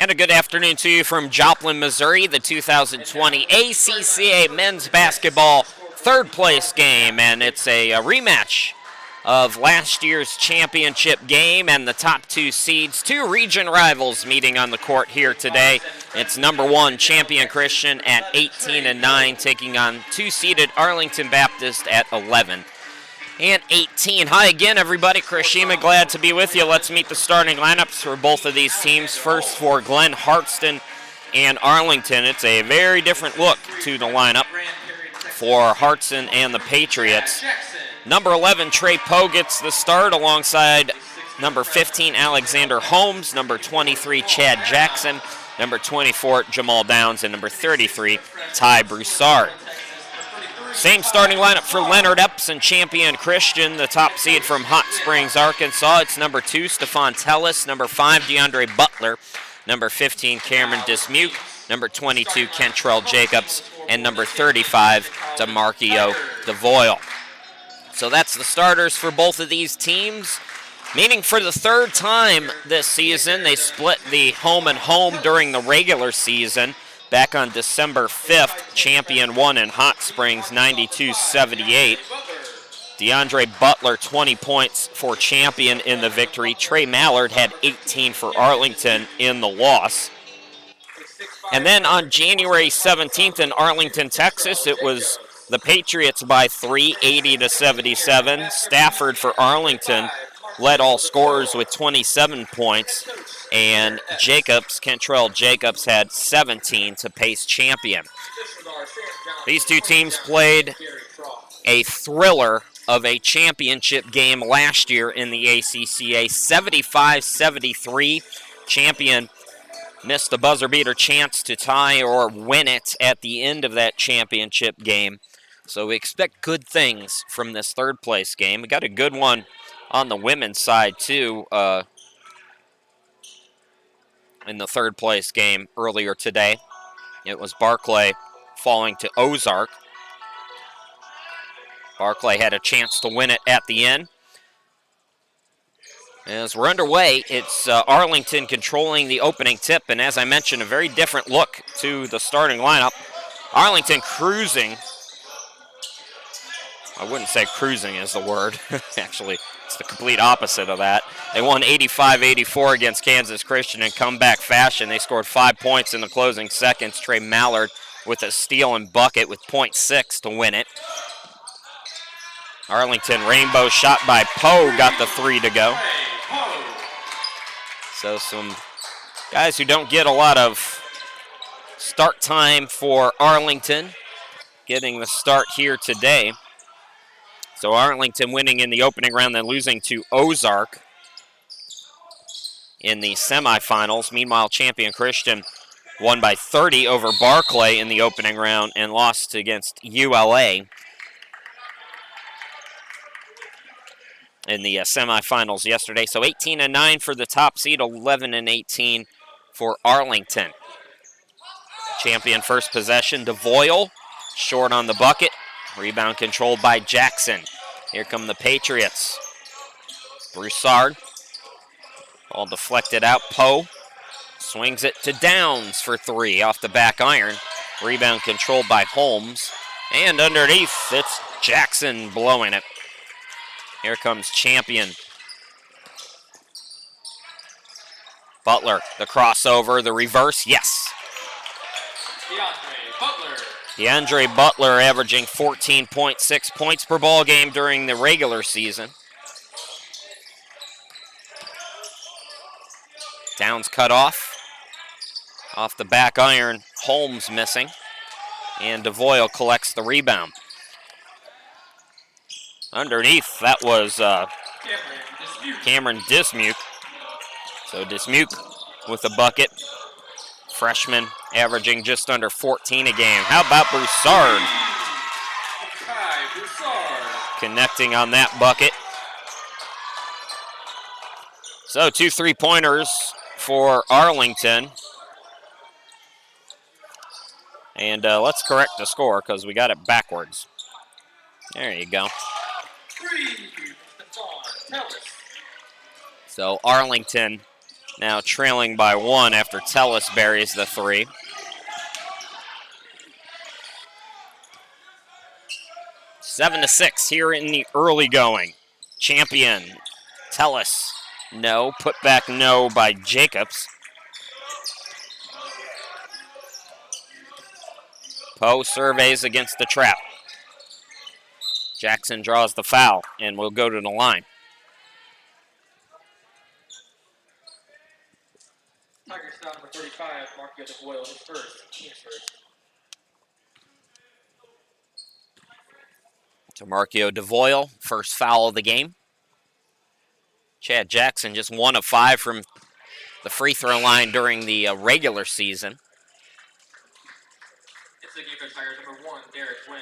And a good afternoon to you from Joplin, Missouri, the 2020 ACCA men's basketball third place game. And it's a rematch of last year's championship game, and the top two seeds, two region rivals meeting on the court here today. It's number one Champion Christian at 18-9, taking on two-seeded Arlington Baptist at 11 and 18. Hi again, everybody. Chris Shima, glad to be with you. Let's meet the starting lineups for both of these teams. First for Glenn Hartston and Arlington. It's a very different look to the lineup for Hartston and the Patriots. Number 11, Trey Poe gets the start alongside number 15, Alexander Holmes, number 23, Chad Jackson, number 24, Jamal Downs, and number 33, Ty Broussard. Same starting lineup for Leonard Epps and Champion Christian, the top seed from Hot Springs, Arkansas. It's number 2, Stephon Tellis, number 5, DeAndre Butler, number 15, Cameron Dismuke, number 22, Kentrell Jacobs, and number 35, DeMarcio DeVoyle. So that's the starters for both of these teams. Meaning for the third time this season, they split the home and home during the regular season. Back on December 5th, Champion won in Hot Springs 92-78. DeAndre Butler, 20 points for Champion in the victory. Trey Mallard had 18 for Arlington in the loss. And then on January 17th in Arlington, Texas, it was the Patriots by 3, 80-77. Stafford for Arlington led all scorers with 27 points. And Kentrell Jacobs, had 17 to pace Champion. These two teams played a thriller of a championship game last year in the ACCA, 75-73. Champion missed the buzzer beater chance to tie or win it at the end of that championship game. So we expect good things from this third place game. We got a good one on the women's side too in the third place game earlier today. It was Barclay falling to Ozark. Barclay had a chance to win it at the end. As we're underway, it's Arlington controlling the opening tip, and as I mentioned, a very different look to the starting lineup. Arlington cruising. I wouldn't say cruising is the word. Actually, it's the complete opposite of that. They won 85-84 against Kansas Christian in comeback fashion. They scored 5 points in the closing seconds. Trey Mallard with a steal and bucket with .6 to win it. Arlington rainbow shot by Poe got the 3 to go. So some guys who don't get a lot of start time for Arlington getting the start here today. So Arlington winning in the opening round, then losing to Ozark in the semifinals. Meanwhile, Champion Christian won by 30 over Barclay in the opening round and lost against ULA in the semifinals yesterday. So 18-9 for the top seed, 11-18 for Arlington. Champion first possession, DeVoyle, short on the bucket. Rebound controlled by Jackson. Here come the Patriots. Broussard. Ball deflected out. Poe swings it to Downs for 3 off the back iron. Rebound controlled by Holmes. And underneath, it's Jackson blowing it. Here comes Champion. Butler, the crossover, the reverse, yes. DeAndre Butler averaging 14.6 points per ball game during the regular season. Downs cut off the back iron. Holmes missing. And DeVoyle collects the rebound. Underneath, that was Cameron Dismuke. So Dismuke with a bucket. Freshman averaging just under 14 a game. How about Broussard? Connecting on that bucket. So 2 3-pointers for Arlington. And let's correct the score because we got it backwards. There you go. So Arlington Now trailing by 1 after Tellis buries the 3. Seven to 6 here in the early going. Champion, Tellis, no. Put back no by Jacobs. Poe surveys against the trap. Jackson draws the foul and will go to the line. Tigers foul number 35, Marquio DeVoyle, his first, team's first. To Marquio DeVoyle, first foul of the game. Chad Jackson just 1 of 5 from the free throw line during the regular season. It's the game for Tigers number 1, Derek Wynn.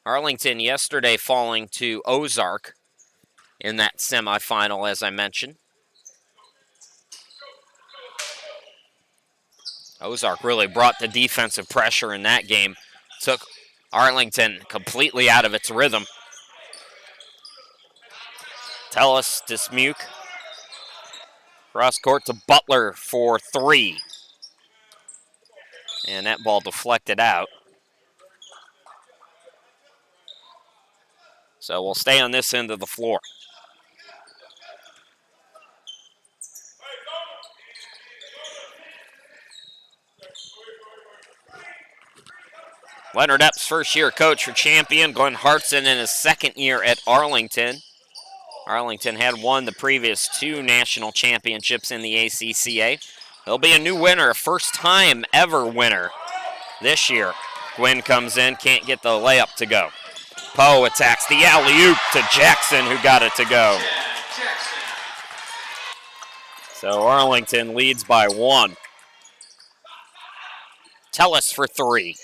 Arlington yesterday falling to Ozark in that semifinal, as I mentioned. Ozark really brought the defensive pressure in that game. Took Arlington completely out of its rhythm. Tellis to Smuke. Cross court to Butler for 3. And that ball deflected out. So we'll stay on this end of the floor. Leonard Epps, first-year coach for Champion. Glenn Hartson in his second year at Arlington. Arlington had won the previous 2 national championships in the ACCA. There'll be a new winner, a first-time ever winner this year. Gwynn comes in, can't get the layup to go. Poe attacks the alley-oop to Jackson, who got it to go. So Arlington leads by 1. Tellis for 3.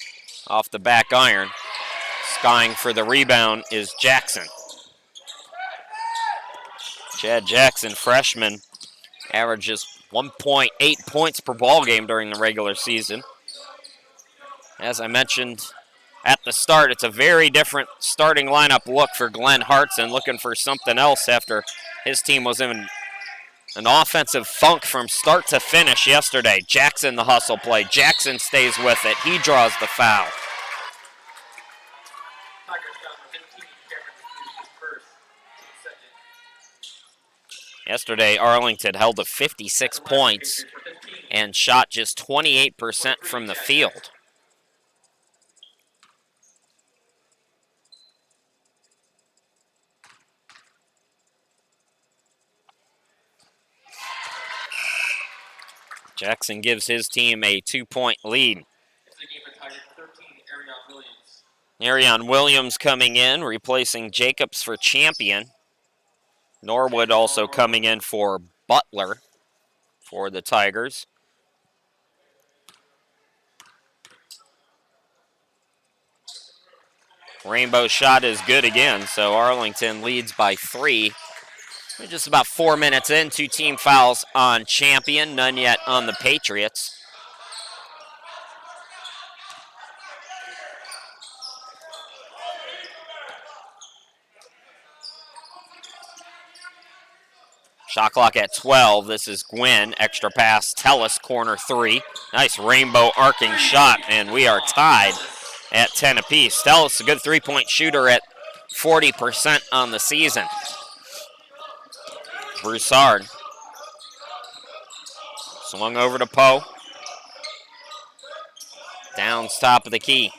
Off the back iron. Skying for the rebound is Jackson. Chad Jackson, freshman, averages 1.8 points per ball game during the regular season. As I mentioned at the start, it's a very different starting lineup look for Glenn Hartson, looking for something else after his team was in an offensive funk from start to finish yesterday. Jackson the hustle play. Jackson stays with it. He draws the foul. Yesterday, Arlington held to 56 points and shot just 28% from the field. Jackson gives his team a 2-point lead. Arion Williams coming in, replacing Jacobs for Champion. Norwood also coming in for Butler for the Tigers. Rainbow shot is good again, so Arlington leads by 3. We're just about 4 minutes in, 2 team fouls on Champion, none yet on the Patriots. Shot clock at 12. This is Gwynn. Extra pass. Tellis, corner 3. Nice rainbow arcing shot, and we are tied at 10 apiece. Tellis, a good 3-point shooter at 40% on the season. Broussard. Swung over to Poe. Downs top of the key.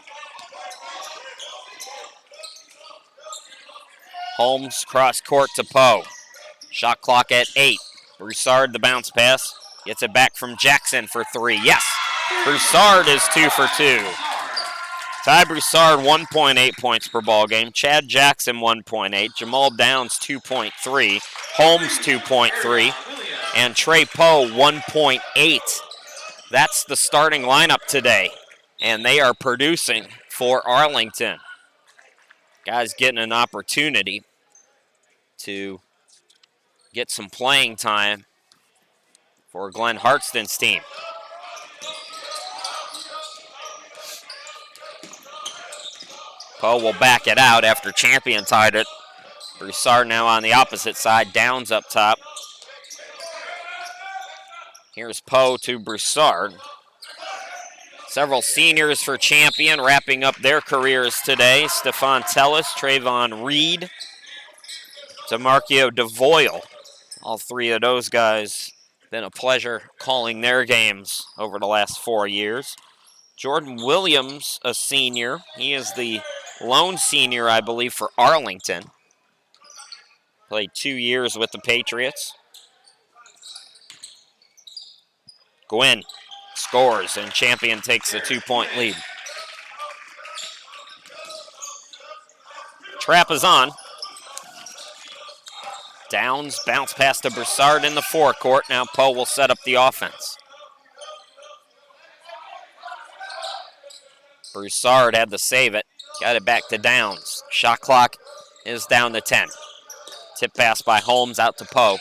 Holmes cross court to Poe. Shot clock at 8. Broussard, the bounce pass. Gets it back from Jackson for 3. Yes! Broussard is 2 for 2. Ty Broussard, 1.8 points per ball game. Chad Jackson, 1.8. Jamal Downs, 2.3. Holmes, 2.3. And Trey Poe, 1.8. That's the starting lineup today. And they are producing for Arlington. Guys getting an opportunity to get some playing time for Glenn Hartston's team. Poe will back it out after Champion tied it. Broussard now on the opposite side. Downs up top. Here's Poe to Broussard. Several seniors for Champion wrapping up their careers today. Stephon Tellis, Trayvon Reed, DeMarcio DeVoyle. All three of those guys, been a pleasure calling their games over the last 4 years. Jordan Williams, a senior. He is the lone senior, I believe, for Arlington. Played 2 years with the Patriots. Gwynn scores, and Champion takes a 2-point lead. Trap is on. Downs bounce past to Broussard in the forecourt. Now Poe will set up the offense. Broussard had to save it. Got it back to Downs. Shot clock is down to 10. Tip pass by Holmes out to Poe.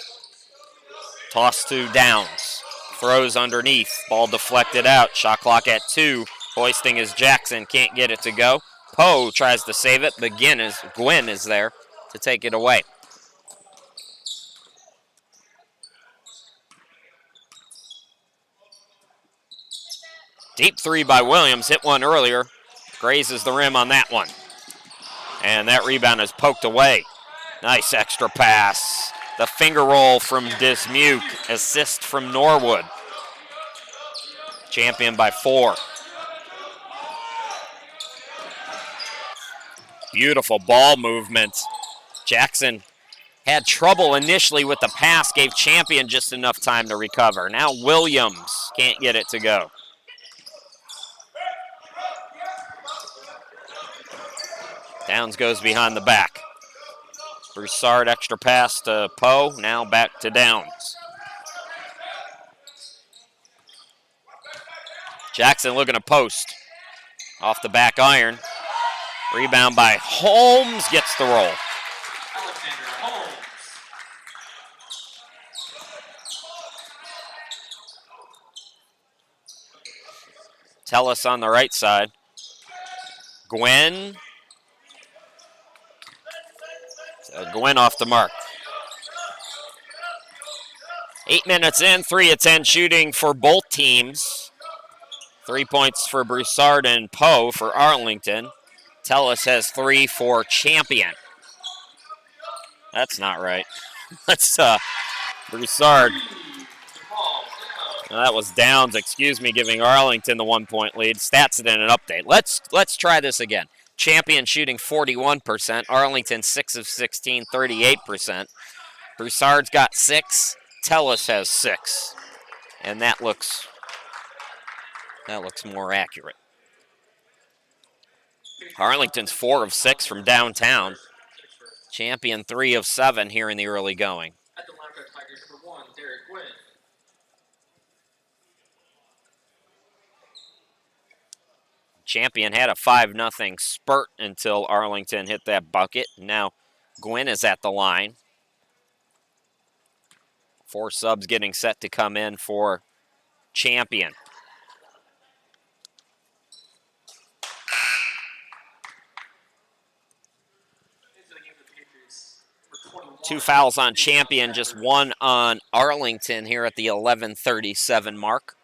Toss to Downs. Throws underneath. Ball deflected out. Shot clock at 2. Hoisting is Jackson. Can't get it to go. Poe tries to save it, but Gwynn is there to take it away. Deep three by Williams. Hit one earlier. Grazes the rim on that one. And that rebound is poked away. Nice extra pass. The finger roll from Dismuke. Assist from Norwood. Champion by 4. Beautiful ball movement. Jackson had trouble initially with the pass, gave Champion just enough time to recover. Now Williams can't get it to go. Downs goes behind the back. Broussard extra pass to Poe, now back to Downs. Jackson looking to post. Off the back iron. Rebound by Holmes, gets the roll. Tellis on the right side. Gwynn. Gwynn off the mark. 8 minutes in, 3 of 10 shooting for both teams. 3 points for Broussard and Poe for Arlington. Tellis has 3 for Champion. That's not right. That's Broussard. That was Downs, giving Arlington the 1-point lead. Stats it in an update. Let's try this again. Champion shooting 41%. Arlington 6 of 16, 38%. Broussard's got 6. Tellis has 6. And that looks more accurate. Arlington's 4 of 6 from downtown. Champion 3 of 7 here in the early going. At the line for Tigers for 1, Derek Gwynn. Champion had a 5-0 spurt until Arlington hit that bucket. Now Gwynn is at the line. 4 subs getting set to come in for Champion. Two fouls on Champion, just 1 on Arlington here at the 11:37 mark.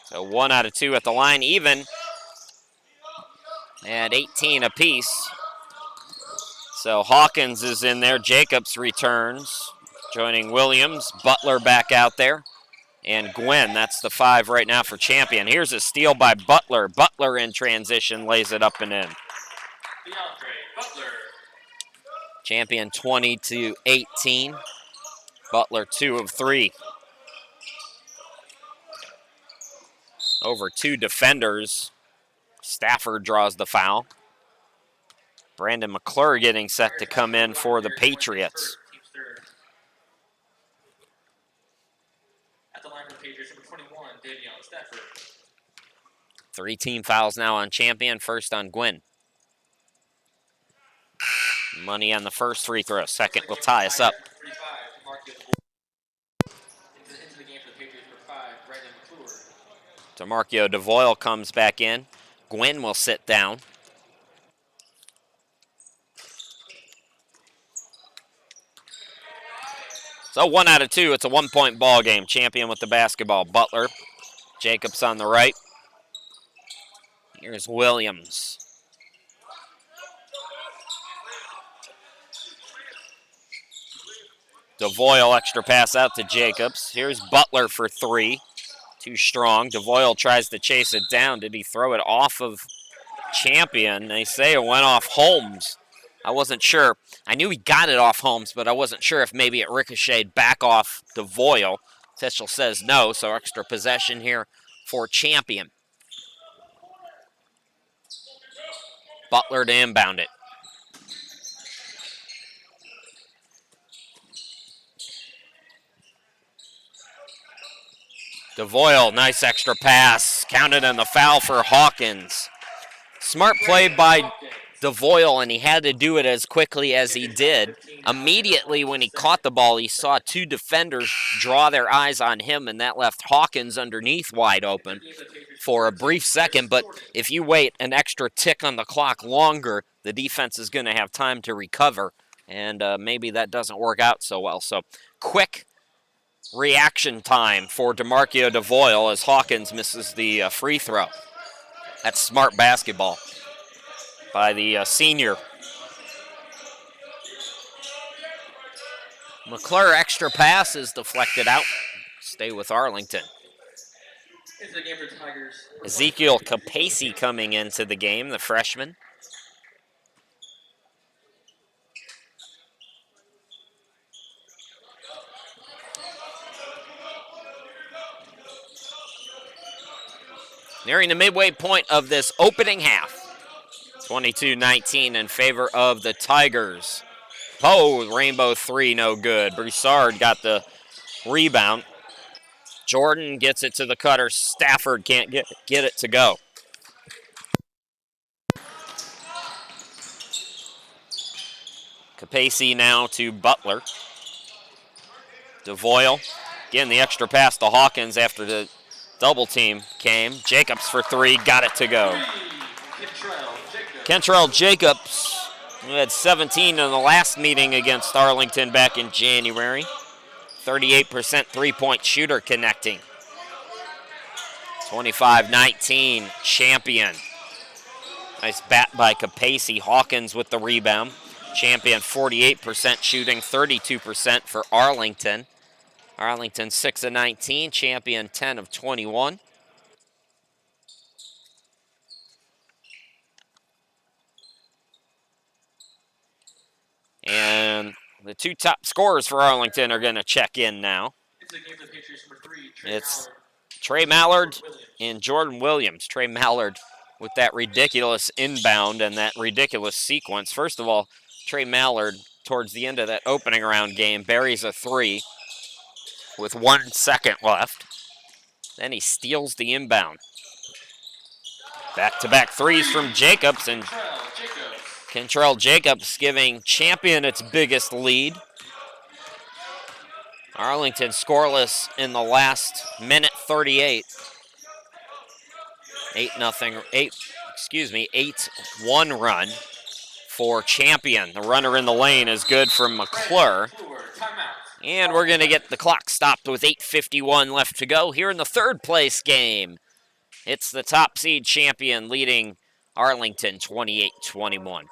So 1 out of 2 at the line, even at 18 apiece. So Hawkins is in there. Jacobs returns, joining Williams. Butler back out there. And Gwynn, that's the 5 right now for Champion. Here's a steal by Butler. Butler in transition, lays it up and in. Champion 20-18. Butler 2 of 3. Over 2 defenders. Stafford draws the foul. Brandon McClure getting set to come in for the Patriots. At the line for Patriots, number 21, Davion Stafford. 3 team fouls now on Champion, first on Gwynn. Money on the first free throw. Second will tie us up. Into the game for the Patriots for 5, Brandon McClure. DeMarco DeVoyle comes back in. Gwynn will sit down. So 1 out of 2, it's a 1-point ball game. Champion with the basketball. Butler, Jacobs on the right. Here's Williams. DeVoyle, extra pass out to Jacobs. Here's Butler for 3. Too strong. DeVoyle tries to chase it down. Did he throw it off of Champion? They say it went off Holmes. I wasn't sure. I knew he got it off Holmes, but I wasn't sure if maybe it ricocheted back off DeVoyle. Official says no, so extra possession here for Champion. Butler to inbound it. DeVoyle, nice extra pass. Counted in the foul for Hawkins. Smart play by DeVoyle, and he had to do it as quickly as he did. Immediately when he caught the ball, he saw 2 defenders draw their eyes on him, and that left Hawkins underneath wide open for a brief second. But if you wait an extra tick on the clock longer, the defense is going to have time to recover, and maybe that doesn't work out so well. So quick reaction time for DeMarco DeVoyle as Hawkins misses the free throw. That's smart basketball by the senior. McClure extra pass is deflected out. Stay with Arlington. Ezekiel Capacey coming into the game, the freshman. Nearing the midway point of this opening half. 22-19 in favor of the Tigers. Oh, Rainbow 3, no good. Broussard got the rebound. Jordan gets it to the cutter. Stafford can't get it to go. Capacey now to Butler. DeVoyle. Again, the extra pass to Hawkins after the double team came. Jacobs for 3, got it to go. Kentrell Jacobs, who had 17 in the last meeting against Arlington back in January. 38% three-point shooter connecting. 25-19, Champion. Nice bat by Capacey. Hawkins with the rebound. Champion 48% shooting, 32% for Arlington. Arlington 6 of 19, Champion 10 of 21. And the 2 top scorers for Arlington are going to check in now. It's Trey Mallard and Jordan Williams. Trey Mallard with that ridiculous inbound and that ridiculous sequence. First of all, Trey Mallard, towards the end of that opening round game, buries a 3 with 1 second left. Then he steals the inbound. Back-to-back threes from Jacobs, and Kentrell Jacobs giving Champion its biggest lead. Arlington scoreless in the last minute 38. 8-1 run for Champion. The runner in the lane is good from McClure. And we're going to get the clock stopped with 8:51 left to go here in the 3rd place game. It's the top seed Champion leading Arlington 28-21.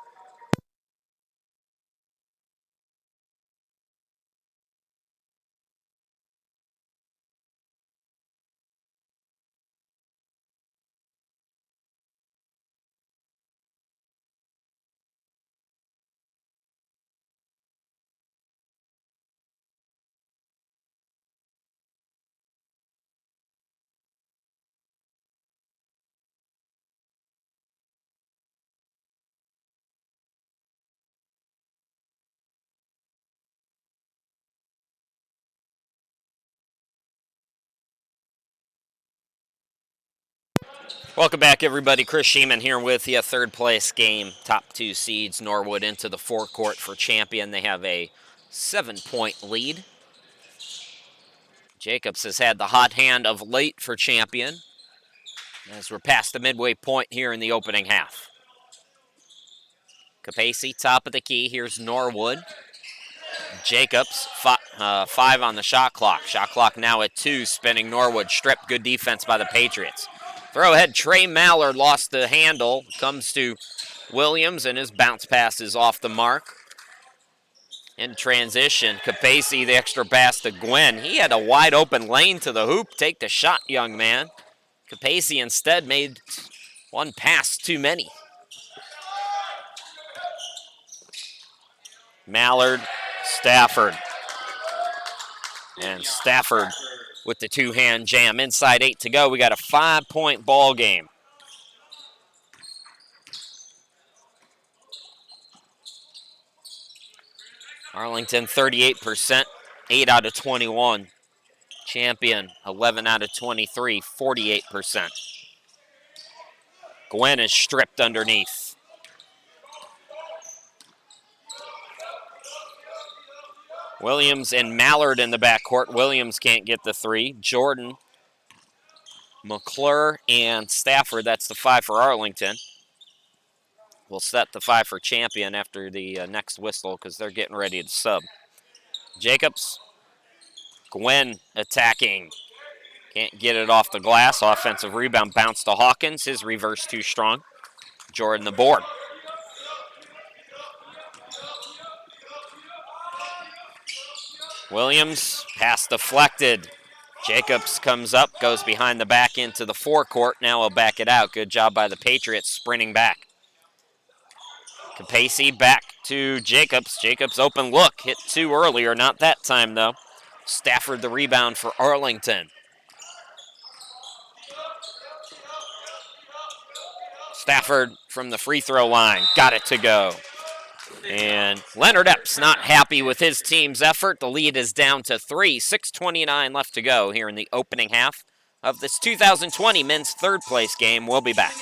Welcome back, everybody. Chris Sheeman here with you. 3rd place game. Top 2 seeds. Norwood into the forecourt for Champion. They have a 7-point lead. Jacobs has had the hot hand of late for Champion. as we're past the midway point here in the opening half. Capacey, top of the key. Here's Norwood. Jacobs, 5 on the shot clock. Shot clock now at 2, spinning Norwood. Stripped, good defense by the Patriots. Throw ahead, Trey Mallard lost the handle. Comes to Williams, and his bounce pass is off the mark. In transition, Capacey, the extra pass to Gwynn. He had a wide open lane to the hoop. Take the shot, young man. Capacey instead made one pass too many. Mallard, Stafford. And Stafford with the two-hand jam. Inside 8 to go. We got a 5-point ball game. Arlington 38%, 8 out of 21. Champion 11 out of 23, 48%. Gwynn is stripped underneath. Williams and Mallard in the backcourt. Williams can't get the 3. Jordan, McClure, and Stafford. That's the 5 for Arlington. We'll set the 5 for Champion after the next whistle because they're getting ready to sub. Jacobs, Gwynn attacking. Can't get it off the glass. Offensive rebound bounce to Hawkins. His reverse too strong. Jordan the board. Williams, pass deflected. Jacobs comes up, goes behind the back into the forecourt. Now he'll back it out. Good job by the Patriots sprinting back. Capacey back to Jacobs. Jacobs open look. Hit 2 earlier. Not that time, though. Stafford the rebound for Arlington. Stafford from the free throw line. Got it to go. And Leonard Epps not happy with his team's effort. The lead is down to 3. 6:29 left to go here in the opening half of this 2020 men's third place game. We'll be back.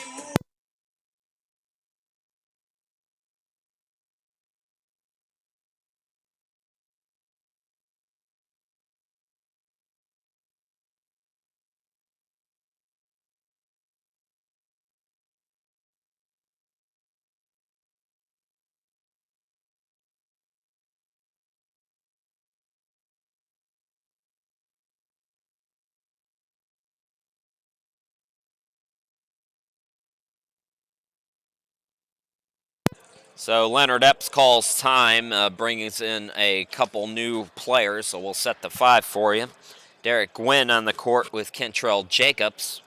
So Leonard Epps calls time, brings in a couple new players, so we'll set the 5 for you. Derek Gwynn on the court with Kentrell Jacobs.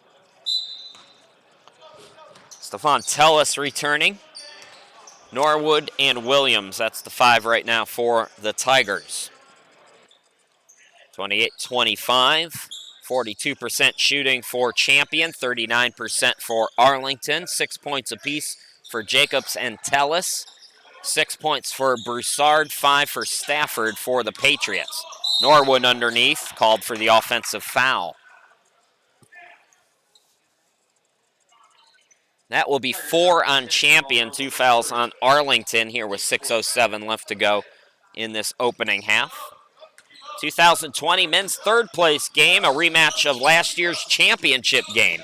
Stephon Tellis returning. Norwood and Williams, that's the 5 right now for the Tigers. 28-25, 42% shooting for Champion, 39% for Arlington, 6 points apiece for Jacobs and Tellis. 6 points for Broussard, 5 for Stafford for the Patriots. Norwood underneath, called for the offensive foul. That will be 4 on Champion, 2 fouls on Arlington here with 6:07 left to go in this opening half. 2020 men's third place game, a rematch of last year's championship game.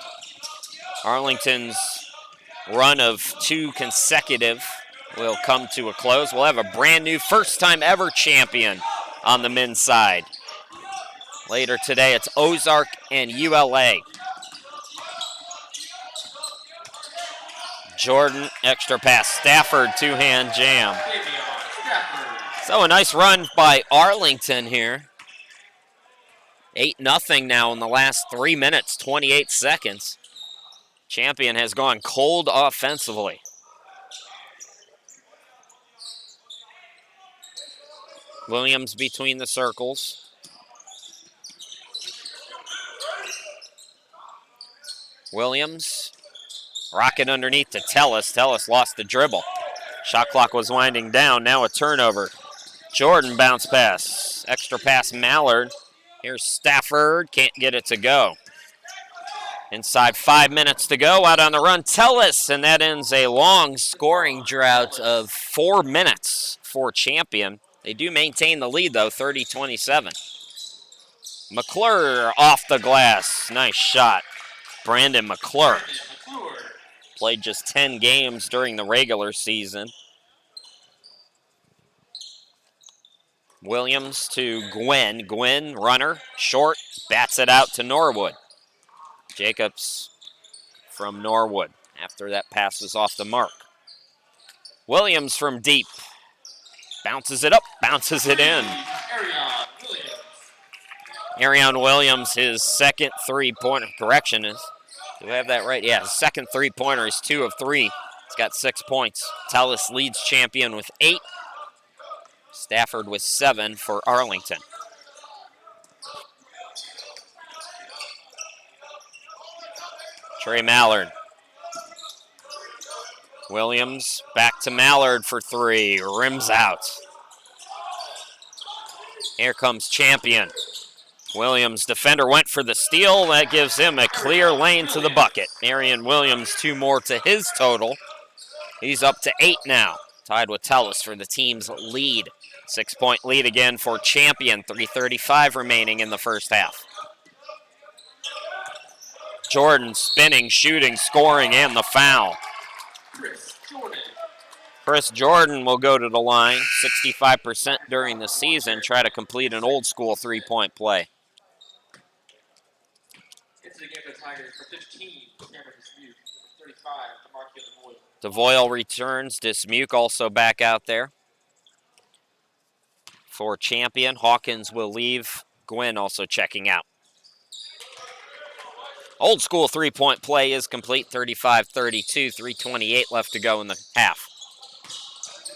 Arlington's run of 2 consecutive will come to a close. We'll have a brand new first time ever champion on the men's side. Later today, it's Ozark and ULA. Jordan, extra pass. Stafford, two-hand jam. So a nice run by Arlington here. 8-0 now in the last 3 minutes, 28 seconds. Champion has gone cold offensively. Williams between the circles. Williams rocking underneath to Tellis. Tellis lost the dribble. Shot clock was winding down. Now a turnover. Jordan bounce pass. Extra pass Mallard. Here's Stafford. Can't get it to go. Inside 5 minutes to go. Out on the run, Tellis. And that ends a long scoring drought of 4 minutes for Champion. They do maintain the lead, though, 30-27. McClure off the glass. Nice shot. Brandon McClure. Played just 10 games during the regular season. Williams to Gwynn. Gwynn, runner, short, bats it out to Norwood. Jacobs from Norwood after that pass was off the mark. Williams from deep. Bounces it up, bounces it in. Arion Williams, his second three-pointer. Correction is, do I have that right? Yeah, his second three-pointer is 2 of 3. He's got 6 points. Telus leads Champion with 8. Stafford with 7 for Arlington. Trey Mallard. Williams back to Mallard for 3. Rims out. Here comes Champion. Williams, defender, went for the steal. That gives him a clear lane to the bucket. Arion Williams, 2 more to his total. He's up to 8 now. Tied with Telus for the team's lead. 6-point lead again for Champion. 3:35 remaining in the first half. Jordan spinning, shooting, scoring, and the foul. Chris Jordan will go to the line. 65% during the season. Try to complete an old school 3-point play. Into the game for the Tigers for 15. Cameron Dismuke, 35. DeMarcus DeVoyle returns. Dismuke also back out there. For Champion, Hawkins will leave. Gwynn also checking out. Old school 3-point play is complete. 35-32, 3:28 left to go in the half.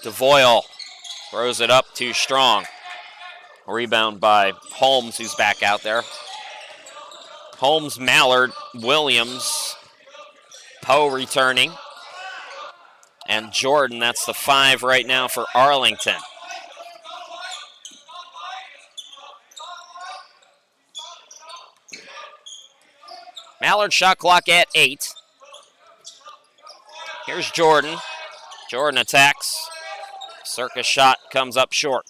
DeVoyle throws it up too strong. Rebound by Holmes, who's back out there. Holmes, Mallard, Williams, Poe returning. And Jordan, that's the 5 right now for Arlington. Mallard shot clock at 8. Here's Jordan. Jordan attacks. Circus shot comes up short.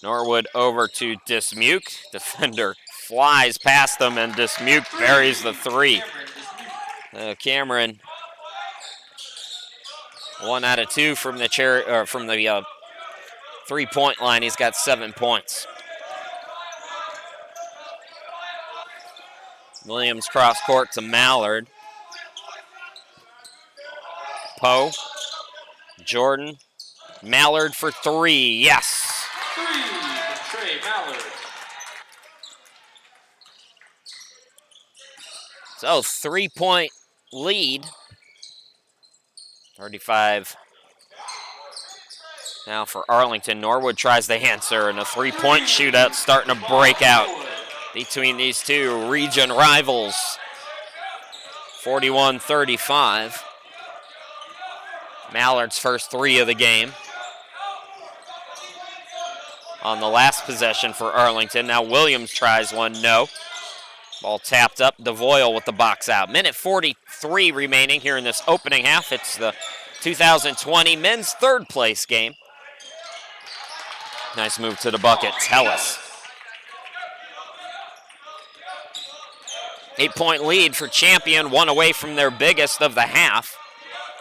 Norwood over to Dismuke. Defender flies past them, and Dismuke buries the 3. Cameron, 1 out of 2 from the 3-point line. He's got 7 points. Williams cross court to Mallard. Poe, Jordan, Mallard for 3. Yes. 3 from Trey Mallard. So 3-point lead. 35 now for Arlington. Norwood tries to answer, and a 3-point shootout starting to break out between these two region rivals. 41-35. Mallard's first 3 of the game. On the last possession for Arlington. Now Williams tries one, no. Ball tapped up, DeVoyle with the box out. Minute 43 remaining here in this opening half. It's the 2020 men's 3rd place game. Nice move to the bucket, Telus. 8-point lead for Champion, 1 away from their biggest of the half.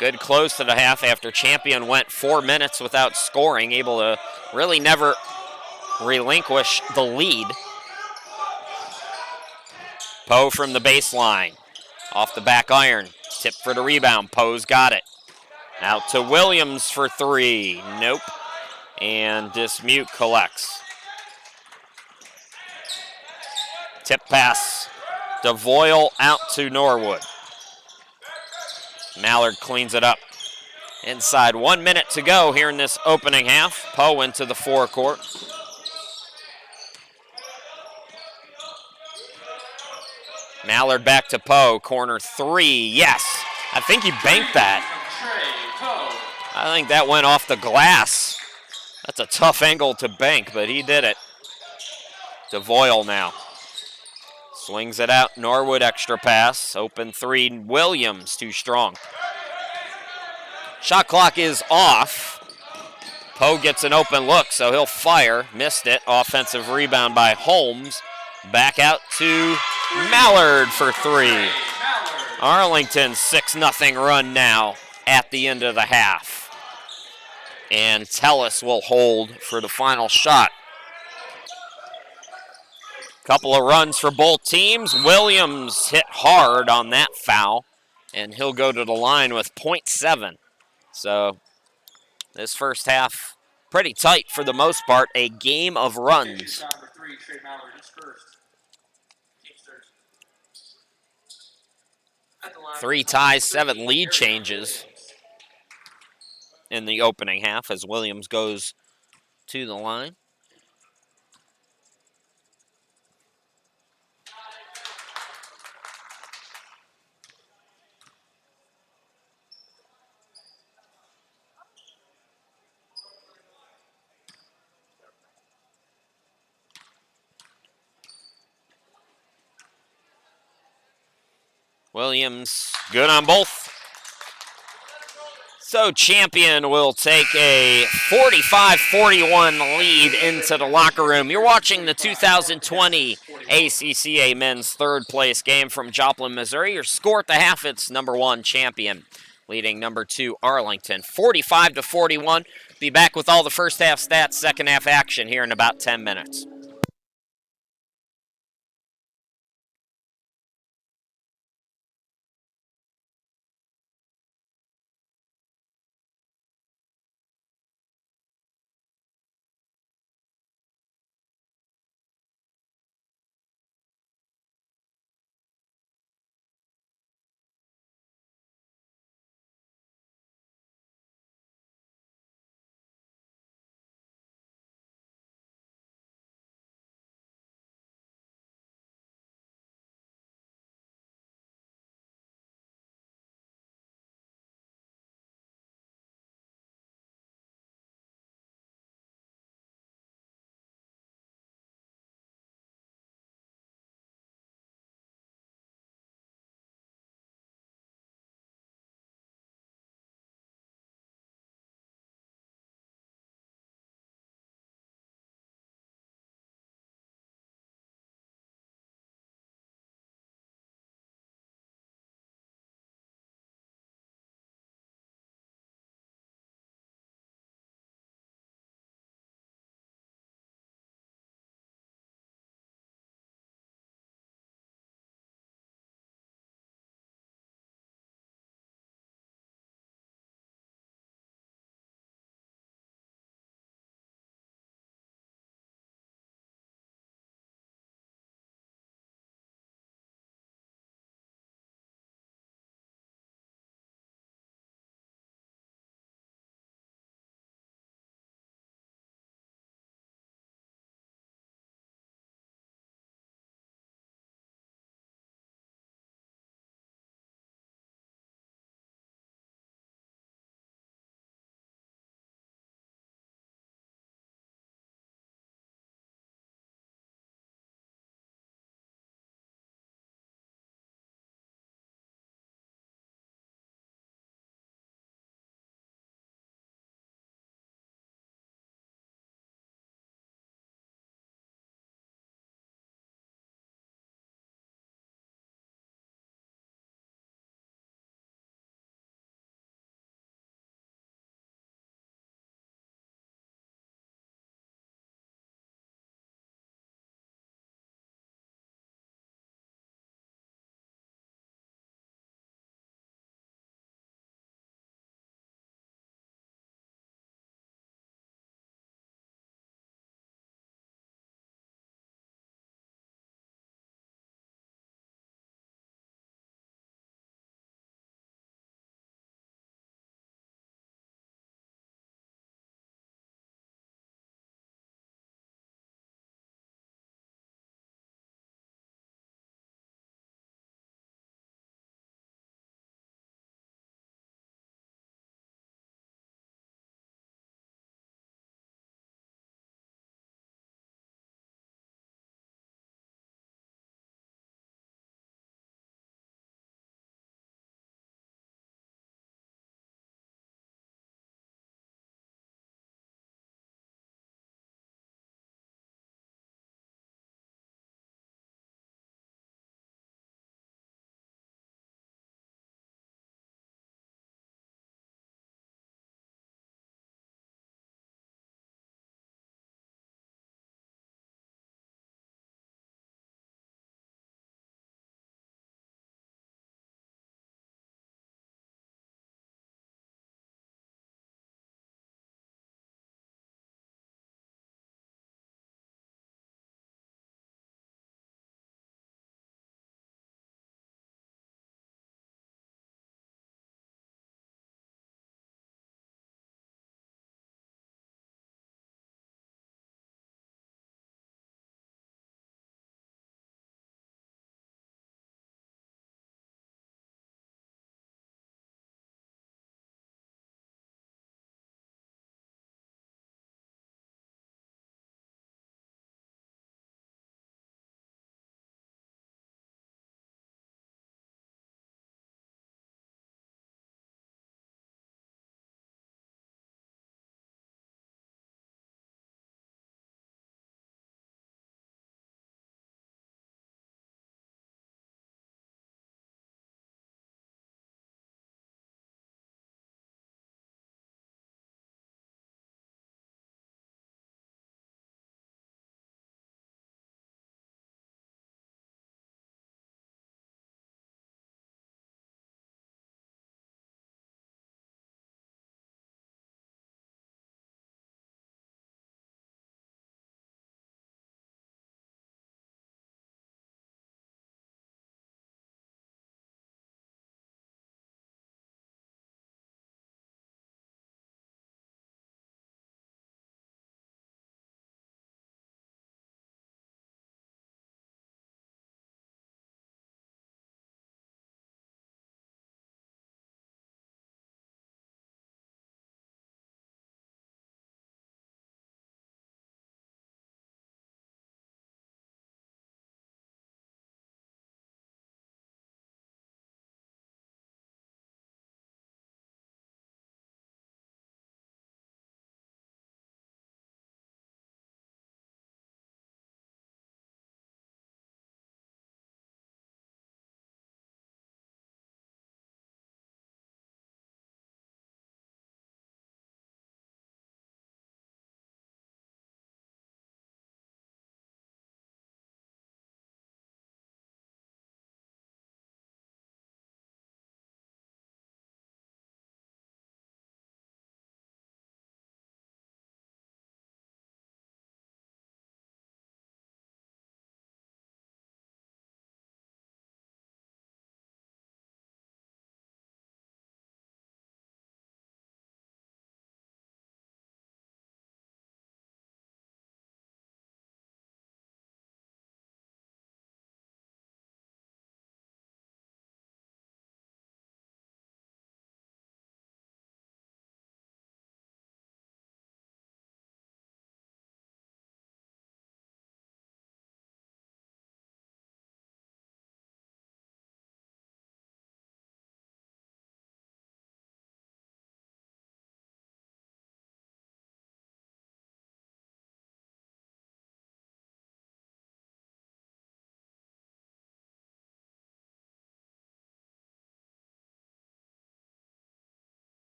Good close to the half after Champion went 4 minutes without scoring, able to really never relinquish the lead. Poe from the baseline, off the back iron, tip for the rebound, Poe's got it. Out to Williams for 3, nope, and Dismuke collects. Tip pass, DeVoyle out to Norwood. Mallard cleans it up. Inside 1 minute to go here in this opening half. Poe into the forecourt. Mallard back to Poe, corner 3, yes. I think he banked that. I think that went off the glass. That's a tough angle to bank, but he did it. DeVoyle now. Swings it out, Norwood extra pass, open 3, Williams too strong. Shot clock is off. Poe gets an open look, so he'll fire, missed it. Offensive rebound by Holmes. Back out to Mallard for three. Arlington 6-0 run now at the end of the half. And Tellis will hold for the final shot. Couple of runs for both teams. Williams hit hard on that foul, and he'll go to the line with .7. So this first half, pretty tight for the most part, a game of runs. 3 ties, 7 lead changes in the opening half as Williams goes to the line. Williams good on both. So Champion will take a 45-41 lead into the locker room. You're watching the 2020 ACCA men's third place game from Joplin, Missouri. Your score at the half, it's number 1 Champion leading number 2 Arlington. 45-41. Be back with all the first half stats, second half action here in about 10 minutes.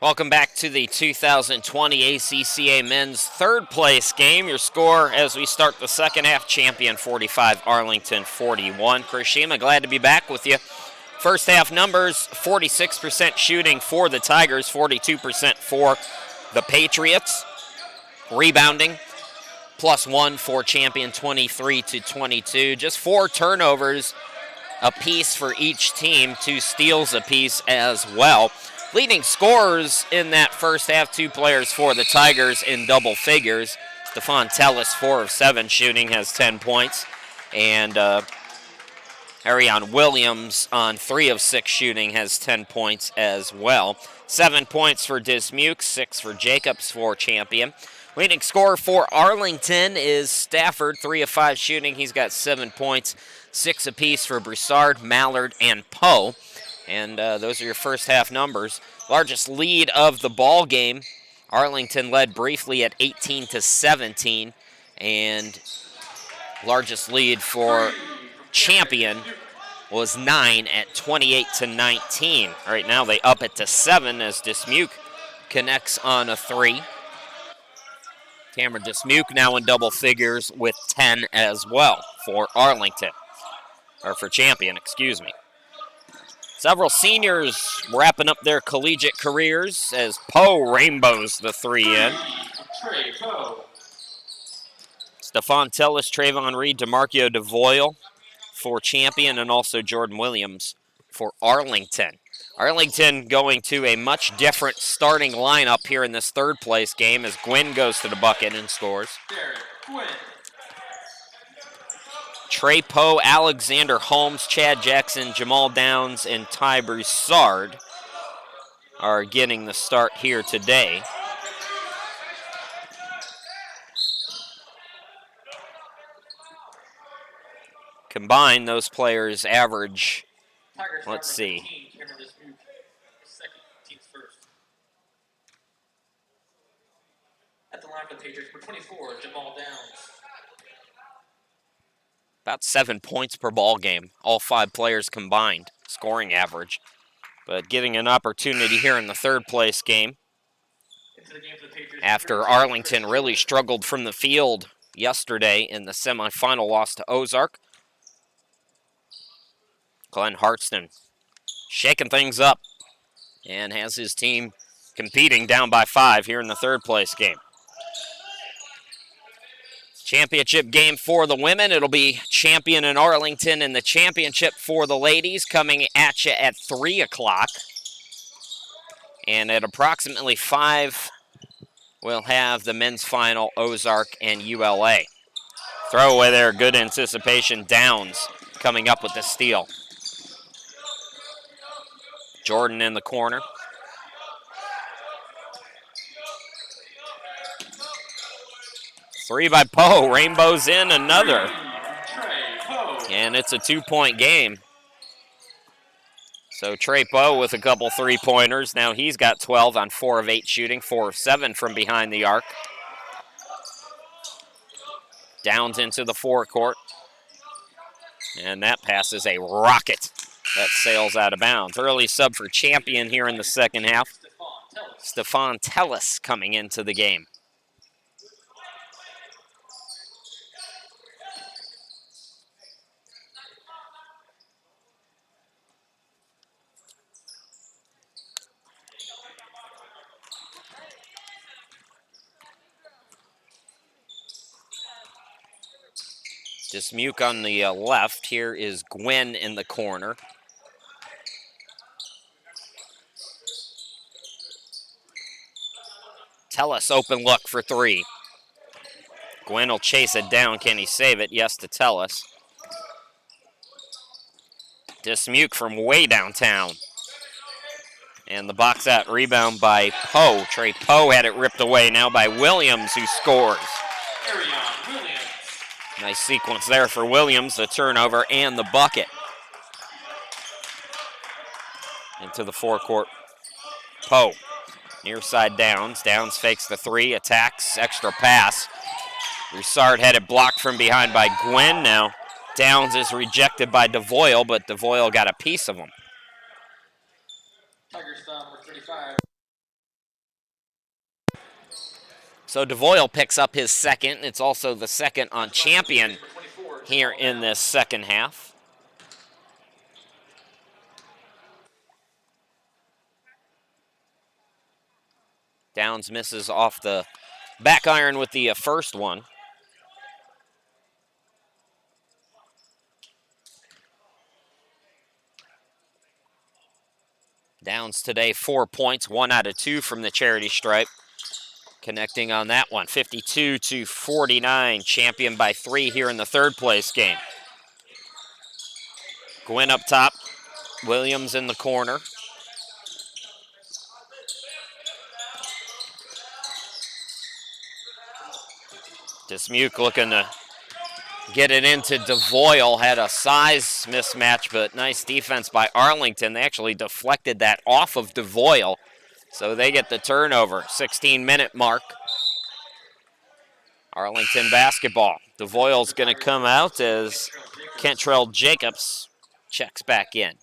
Welcome back to the 2020 ACCA men's third place game. Your score as we start the second half, Champion 45, Arlington 41. Chris Shima, glad to be back with you. First half numbers, 46% shooting for the Tigers, 42% for the Patriots. Rebounding, +1 for Champion, 23-22. Just 4 turnovers apiece for each team, 2 steals apiece as well. Leading scorers in that first half, 2 players for the Tigers in double figures. Stephon Tellis, 4 of 7 shooting, has 10 points. And Arion Williams on 3 of 6 shooting has 10 points as well. 7 points for Dismuke, 6 for Jacobs for Champion. Leading scorer for Arlington is Stafford, 3 of 5 shooting. He's got 7 points, 6 apiece for Broussard, Mallard, and Poe. And those are your first half numbers. Largest lead of the ball game. Arlington led briefly at 18-17. And largest lead for Champion was 9 at 28-19. Right now they up it to 7 as Dismuke connects on a 3. Cameron Dismuke now in double figures with 10 as well for Arlington. Or for Champion, excuse me. Several seniors wrapping up their collegiate careers as Poe rainbows the 3 in. Stephon Tellis, Trayvon Reed, DeMarcio DeVoyle for Champion, and also Jordan Williams for Arlington. Arlington going to a much different starting lineup here in this third place game as Gwynn goes to the bucket and scores. Trey Poe, Alexander Holmes, Chad Jackson, Jamal Downs, and Ty Broussard are getting the start here today. Combined, those players average, let's see. At the line for the Patriots for 24, Jamal Downs. About 7 points per ball game, all 5 players combined, scoring average. But getting an opportunity here in the third place game after Arlington really struggled from the field yesterday in the semifinal loss to Ozark. Glenn Hartston shaking things up and has his team competing down by 5 here in the third place game. Championship game for the women. It'll be Champion and Arlington, and the championship for the ladies coming at you at 3 o'clock. And at approximately 5, we'll have the men's final, Ozark and ULA. Throwaway there, good anticipation. Downs coming up with the steal. Jordan in the corner. Three by Poe, rainbows in another. And it's a 2-point game. So Trey Poe with a couple 3-pointers. Now he's got 12 on 4 of 8 shooting, 4 of 7 from behind the arc. Downs into the forecourt. And that pass is a rocket that sails out of bounds. Early sub for Champion here in the second half. Stephon Tellis coming into the game. Dismuke on the left. Here is Gwynn in the corner. Tellis open look for 3. Gwynn will chase it down. Can he save it? Yes to Tellis. Dismuke from way downtown. And the box out rebound by Poe. Trey Poe had it ripped away now by Williams, who scores. Nice sequence there for Williams, the turnover and the bucket. Into the forecourt. Poe, near side Downs. Downs fakes the 3, attacks, extra pass. Broussard had it blocked from behind by Gwynn. Now Downs is rejected by DeVoyle, but DeVoyle got a piece of him. Tigers number 35. So DeVoyle picks up his second. It's also the second on Champion here in this second half. Downs misses off the back iron with the first one. Downs today 4 points, 1 out of 2 from the charity stripe. Connecting on that one, 52-49, Champion by 3 here in the third place game. Gwynn up top, Williams in the corner. Dismuke looking to get it into DeVoyle. Had a size mismatch, but nice defense by Arlington. They actually deflected that off of DeVoyle, so they get the turnover. 16-minute mark. Arlington basketball. DeVoyle's going to come out as Kentrell Jacobs checks back in.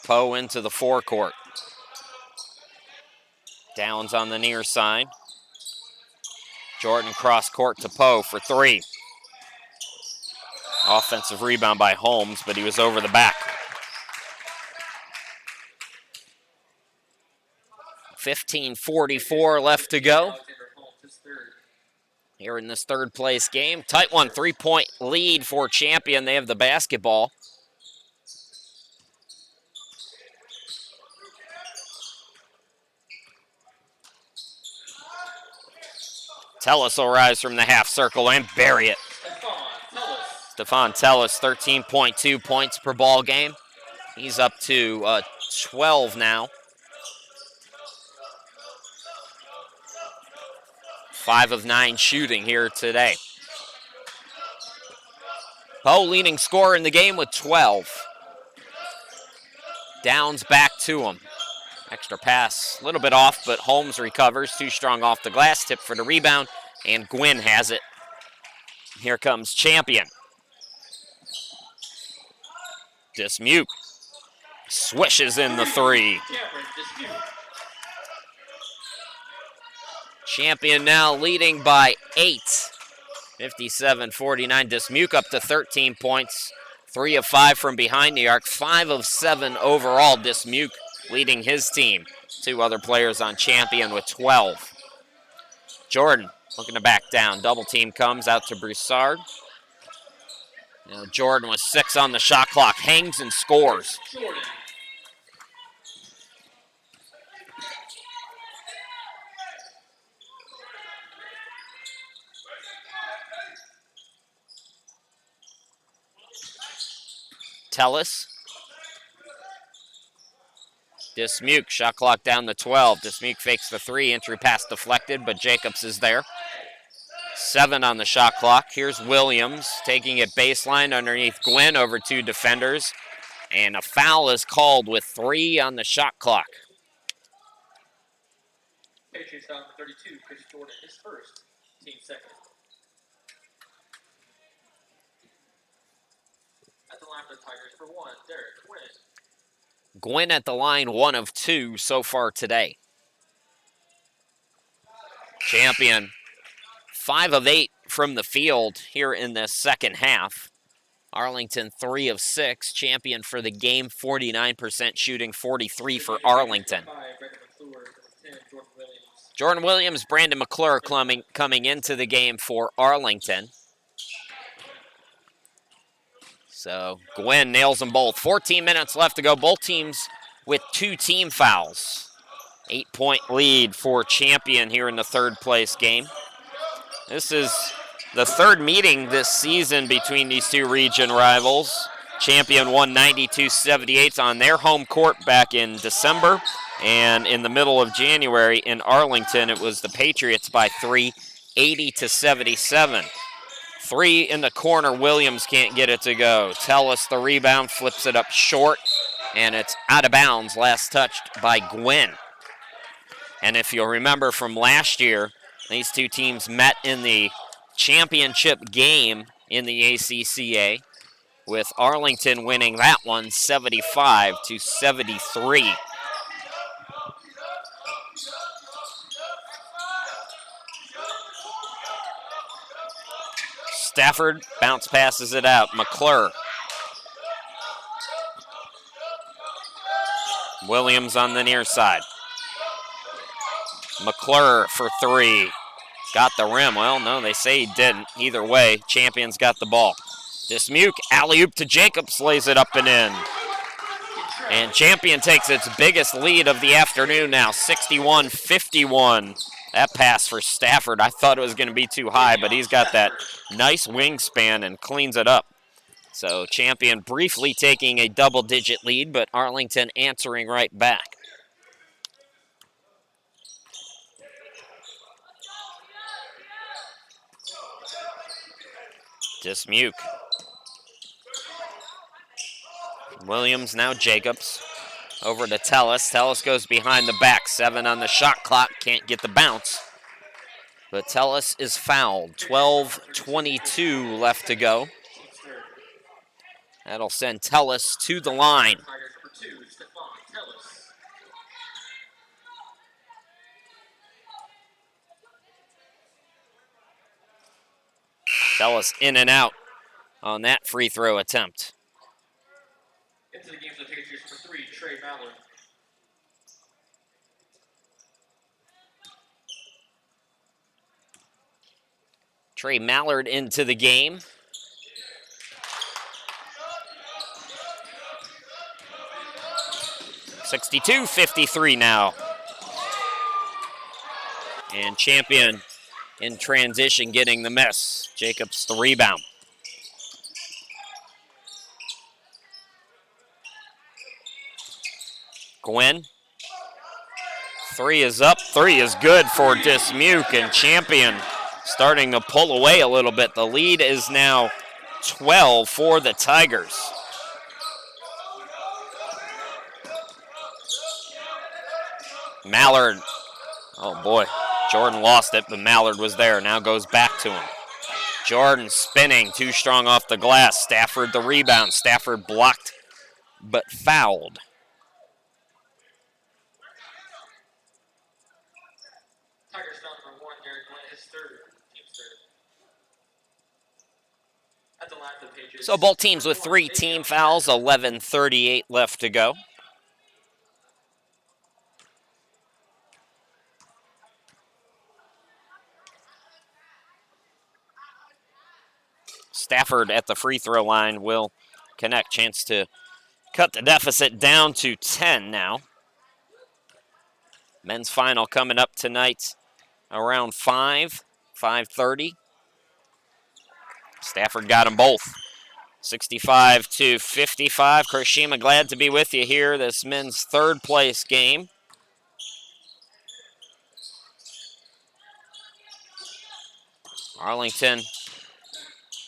Poe into the forecourt. Downs on the near side. Jordan cross court to Poe for 3. Offensive rebound by Holmes, but he was over the back. 15:44 left to go here in this third place game. Tight one, 3-point lead for Champion. They have the basketball. Tellis will rise from the half circle and bury it. Stephon Tellis, 13.2 points per ball game. He's up to 12 now. 5 of 9 shooting here today. Poe leading scorer in the game with 12. Downs back to him. Extra pass, a little bit off, but Holmes recovers. Too strong off the glass, tip for the rebound, and Gwynn has it. Here comes Champion. Dismuke swishes in the 3. Champion now leading by 8. 57-49. Dismuke up to 13 points. 3 of 5 from behind the arc. 5 of 7 overall. Dismuke leading his team. 2 other players on Champion with 12. Jordan looking to back down. Double team comes out to Broussard. Now Jordan with 6 on the shot clock. Hangs and scores. Tellis. Dismuke, shot clock down to 12. Dismuke fakes the 3, entry pass deflected, but Jacobs is there. 7 on the shot clock. Here's Williams taking it baseline underneath Gwynn over 2 defenders. And a foul is called with 3 on the shot clock. Patriots foul number 32, Chris Jordan, his first, team second. At the line for the Tigers for 1, Derek Gwynn. Gwynn at the line, 1 of 2 so far today. Champion, 5 of 8 from the field here in this second half. Arlington, 3 of 6. Champion for the game, 49% shooting, 43 for Arlington. Jordan Williams, Brandon McClure coming into the game for Arlington. So Gwynn nails them both. 14 minutes left to go. Both teams with 2 team fouls. 8-point lead for Champion here in the third place game. This is the third meeting this season between these 2 region rivals. Champion won 92-78 on their home court back in December. And in the middle of January in Arlington, it was the Patriots by 3, 80-77. 3 in the corner, Williams can't get it to go. Tellis the rebound, flips it up short, and it's out of bounds, last touched by Gwynn. And if you'll remember from last year, these 2 teams met in the championship game in the ACCA. with Arlington winning that one 75-73. Stafford bounce passes it out. McClure. Williams on the near side. McClure for three. Got the rim. Well, no, they say he didn't. Either way, Champion's got the ball. Dismuke, alley-oop to Jacobs, lays it up and in. And Champion takes its biggest lead of the afternoon now, 61-51. That pass for Stafford, I thought it was going to be too high, but he's got that nice wingspan and cleans it up. So Champion briefly taking a double-digit lead, but Arlington answering right back. Dismuke. Williams, now Jacobs. Over to Tellis. Tellis goes behind the back. 7 on the shot clock. Can't get the bounce. But Tellis is fouled. 12:22 left to go. That'll send Tellis to the line. Tellis in and out on that free throw attempt. Into the game for the Patriots for 3, Trey Mallard. Trey Mallard into the game. (62-53) now. And Champion in transition getting the miss. Jacobs the rebound. Gwynn. 3 is up. 3 is good for Dismuke, and Champion starting to pull away a little bit. The lead is now 12 for the Tigers. Mallard. Oh boy. Jordan lost it, but Mallard was there. Now goes back to him. Jordan spinning, too strong off the glass. Stafford the rebound. Stafford blocked, but fouled. Tigers foul number 1, Derek Glenn, his third, team's third. At the line for the Patriots. So both teams with 3 team fouls, 11:38 left to go. Stafford at the free throw line will connect. Chance to cut the deficit down to 10 now. Men's final coming up tonight around 5:30. Stafford got them both. 65-55. Kirshima, glad to be with you here. This men's third place game. Arlington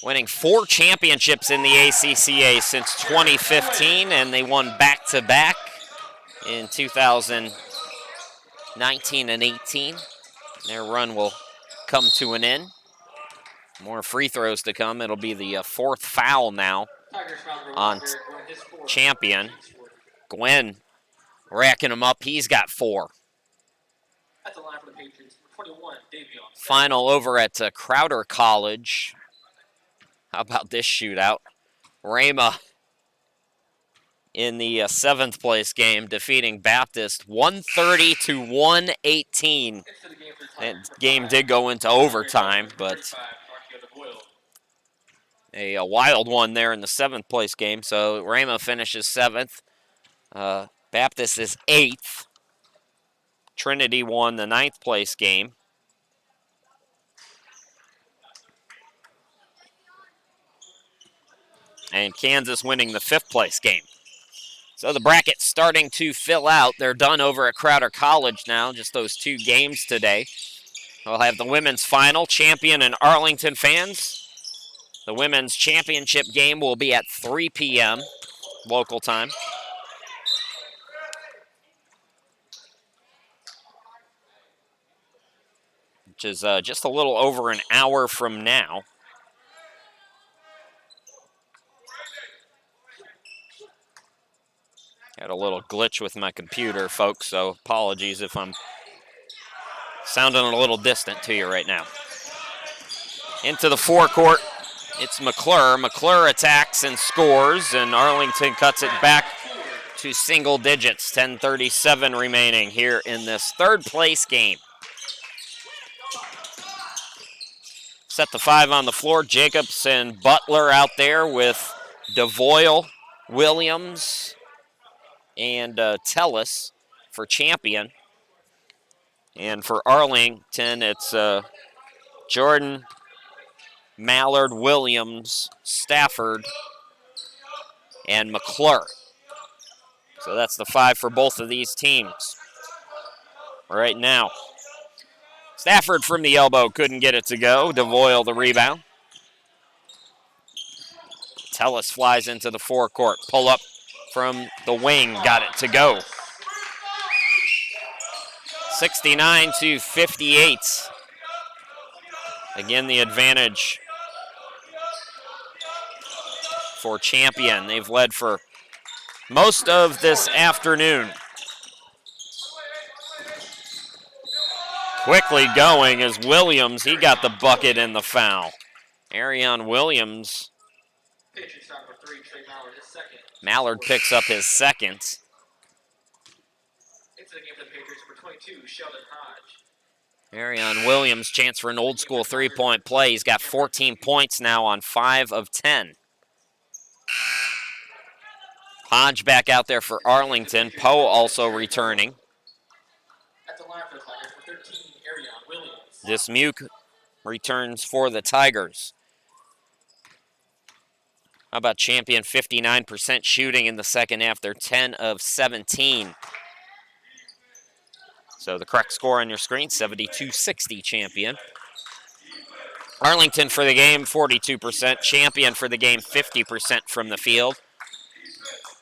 winning 4 championships in the ACCA since 2015, and they won back-to-back in 2019 and 18. Their run will come to an end. More free throws to come. It'll be the 4th foul now on Champion. Gwynn racking him up. He's got 4. At the line for the Patriots, number 21, Davion. Final over at Crowder College. How about this shootout? Rama in the 7th place game, defeating Baptist 130-118. That game did go into overtime, but a wild one there in the 7th place game. So Rama finishes 7th. Baptist is 8th. Trinity won the 9th place game. And Kansas winning the 5th place game. So the bracket's starting to fill out. They're done over at Crowder College now, just those 2 games today. We'll have the women's final, Champion and Arlington fans. The women's championship game will be at 3 p.m. local time. Which is just a little over an hour from now. Got a little glitch with my computer, folks, so apologies if I'm sounding a little distant to you right now. Into the forecourt, it's McClure. McClure attacks and scores, and Arlington cuts it back to single digits. 10:37 remaining here in this third place game. Set the 5 on the floor. Jacobs and Butler out there with DeVoyle, Williams, and Tellis for champion. And for Arlington, it's Jordan, Mallard, Williams, Stafford, and McClure. So that's the 5 for both of these teams right now. Stafford from the elbow couldn't get it to go. DeVoyle the rebound. Tellis flies into the forecourt. Pull up from the wing, got it to go. 69-58. Again, the advantage for champion. They've led for most of this afternoon. Quickly going is Williams. He got the bucket and the foul. Arion Williams. Mallard picks up his second. Into the game for the Patriots for 22, Sheldon Hodge. Arion Williams, chance for an old school three-point play. He's got 14 points now on 5 of 10. Hodge back out there for Arlington. Poe also returning. At the line for the Tigers for 13, Arion Williams. Dismuke returns for the Tigers. How about champion? 59% shooting in the second half. They're 10 of 17. So the correct score on your screen, 72-60 champion. Arlington for the game, 42%. Champion for the game, 50% from the field.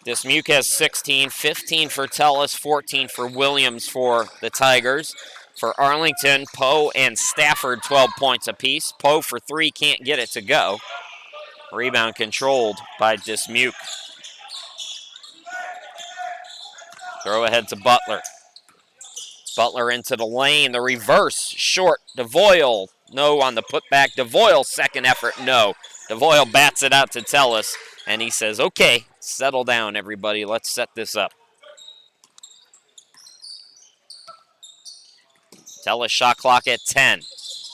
Dismuke has 16, 15 for Tellis, 14 for Williams for the Tigers. For Arlington, Poe and Stafford, 12 points apiece. Poe for 3, can't get it to go. Rebound controlled by Dismuke. Throw ahead to Butler. Butler into the lane, the reverse, short, DeVoyle, no on the putback. DeVoyle, second effort, no. DeVoyle bats it out to Tellis, and he says, okay, settle down, everybody, let's set this up. Tellis shot clock at 10.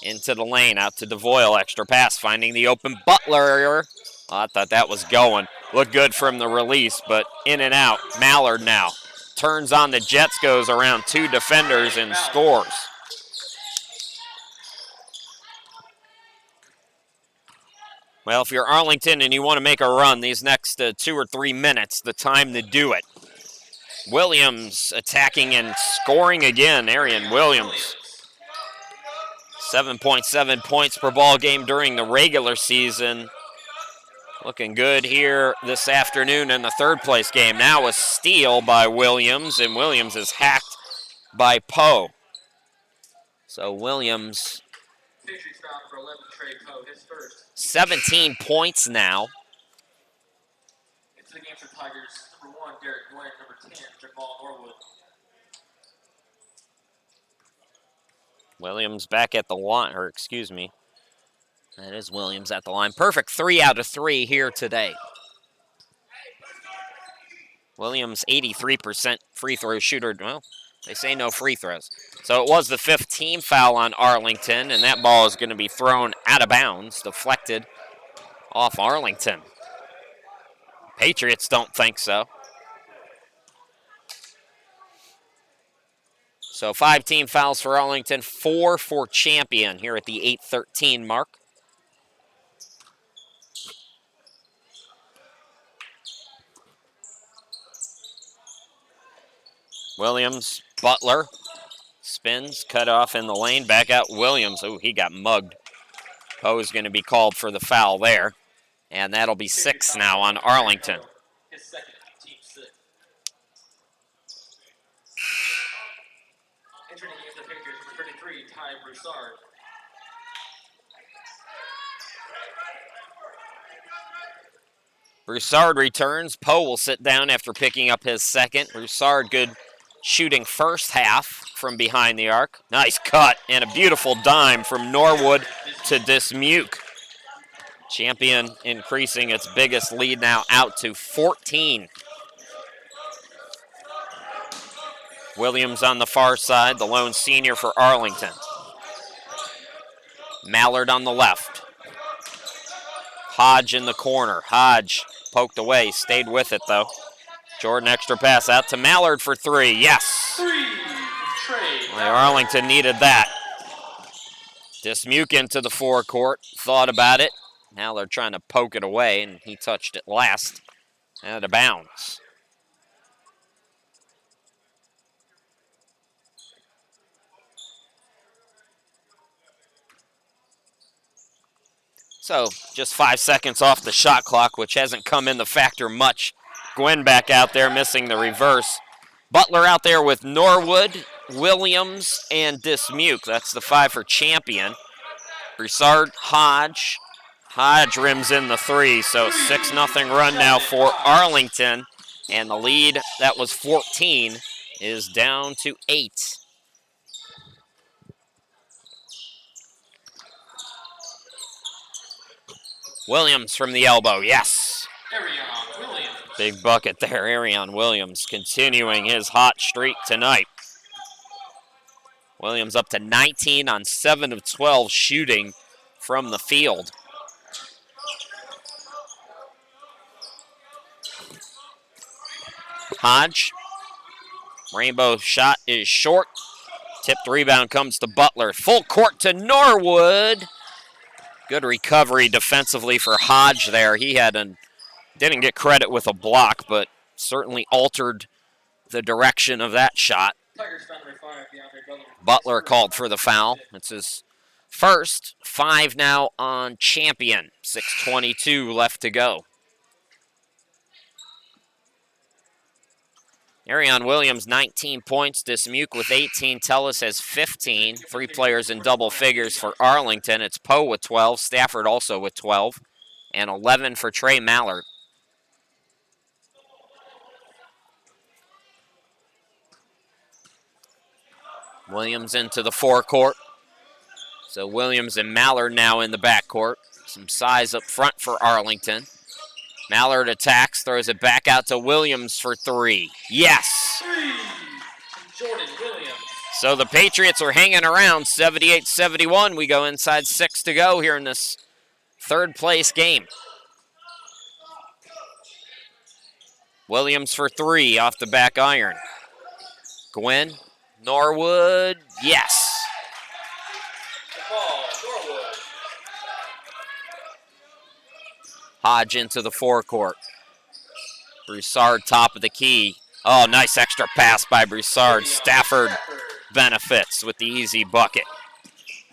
Into the lane, out to DeVoyle, extra pass, finding the open Butler. Oh, I thought that was going. Looked good from the release, but in and out. Mallard now. Turns on the Jets, goes around 2 defenders and scores. Well, if you're Arlington and you want to make a run these next 2 or 3 minutes, the time to do it. Williams attacking and scoring again. Arion Williams. 7.7 points per ball game during the regular season. Looking good here this afternoon in the third place game. Now a steal by Williams, and Williams is hacked by Poe. So Williams, Patriots foul for 11, Trey Poe, his first. 17 points now. Into the game for Tigers, number 1, Derek Glenn, number 10, Jamal Norwood. Williams back at the line, or excuse me. That is Williams at the line. Perfect 3 out of 3 here today. Williams, 83% free throw shooter. Well, they say no free throws. So it was the 5th team foul on Arlington, and that ball is going to be thrown out of bounds, deflected off Arlington. Patriots don't think so. So 5 team fouls for Arlington, 4 for champion here at the 8:13 mark. Williams, Butler, spins, cut off in the lane, back out Williams. Oh, he got mugged. Poe's going to be called for the foul there, and that'll be 6 now on Arlington. His second, team 6. Entering the game for the Patriots, number 33, Ty Broussard. Broussard returns. Poe will sit down after picking up his second. Broussard, good shooting first half from behind the arc. Nice cut and a beautiful dime from Norwood to Dismuke. Champion increasing its biggest lead now out to 14. Williams on the far side, the lone senior for Arlington. Mallard on the left. Hodge in the corner. Hodge poked away, stayed with it though. Jordan extra pass out to Mallard for three. Yes. Well, Arlington needed that. Dismuke into the forecourt, thought about it. Now they're trying to poke it away, and he touched it last. Out of bounds. So just 5 seconds off the shot clock, which hasn't come in the factor much. Gwynn back out there missing the reverse. Butler out there with Norwood, Williams, and Dismuke. That's the 5 for Champion. Broussard, Hodge. Hodge rims in the 3, so 6-0 run now for Arlington. And the lead that was 14 is down to 8. Williams from the elbow, yes. Big bucket there, Arion Williams continuing his hot streak tonight. Williams up to 19 on 7 of 12 shooting from the field. Hodge, rainbow shot is short. Tipped rebound comes to Butler. Full court to Norwood. Good recovery defensively for Hodge there. He didn't get credit with a block, but certainly altered the direction of that shot. Butler called for the foul. It's his first. 5 now on Champion. 6:22 left to go. Arion Williams, 19 points. Dismuke with 18. Tellis has 15. 3 players in double figures for Arlington. It's Poe with 12. Stafford also with 12. And 11 for Trey Mallard. Williams into the forecourt. So Williams and Mallard now in the backcourt. Some size up front for Arlington. Mallard attacks, throws it back out to Williams for 3. Yes! Jordan Williams. So the Patriots are hanging around 78-71. We go inside 6 to go here in this third place game. Williams for 3 off the back iron. Gwynn, Norwood, yes. The ball, Norwood. Hodge into the forecourt. Broussard top of the key. Oh, nice extra pass by Broussard. Stafford benefits with the easy bucket.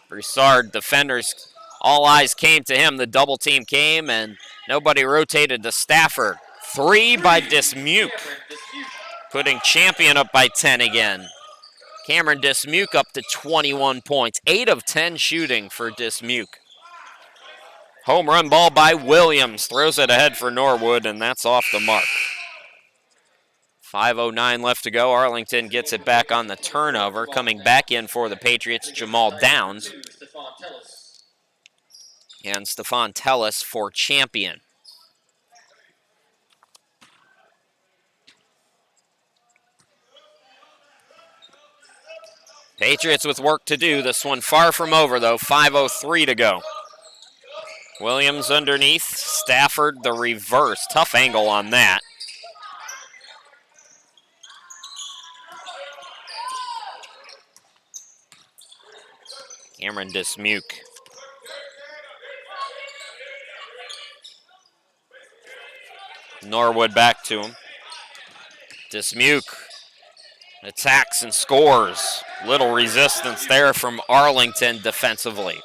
Broussard, defenders, all eyes came to him. The double team came and nobody rotated to Stafford. 3 by Dismuke, putting Champion up by 10 again. Cameron Dismuke up to 21 points. 8 of 10 shooting for Dismuke. Home run ball by Williams. Throws it ahead for Norwood, and that's off the mark. 5:09 left to go. Arlington gets it back on the turnover. Coming back in for the Patriots, Jamal Downs. And Stephon Tellis for Champion. Patriots with work to do. This one far from over, though. 5:03 to go. Williams underneath. Stafford the reverse. Tough angle on that. Cameron Dismuke. Norwood back to him. Dismuke attacks and scores. Little resistance there from Arlington defensively.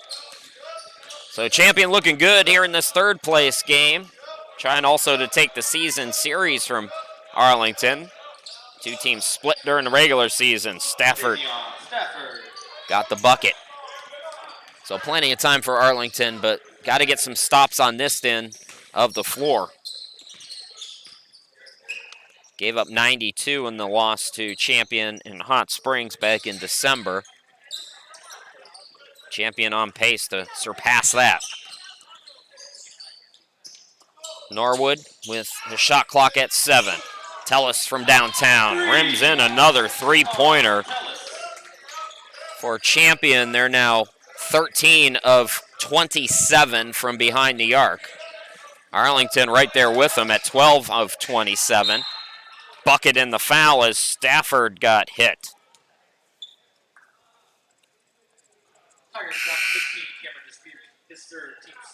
So Champion looking good here in this third place game. Trying also to take the season series from Arlington. 2 teams split during the regular season. Stafford got the bucket. So plenty of time for Arlington, but got to get some stops on this end of the floor. Gave up 92 in the loss to Champion in Hot Springs back in December. Champion on pace to surpass that. Norwood with the shot clock at 7. Tellis from downtown rims in another three-pointer for Champion. They're now 13 of 27 from behind the arc. Arlington right there with them at 12 of 27. Bucket in the foul as Stafford got hit.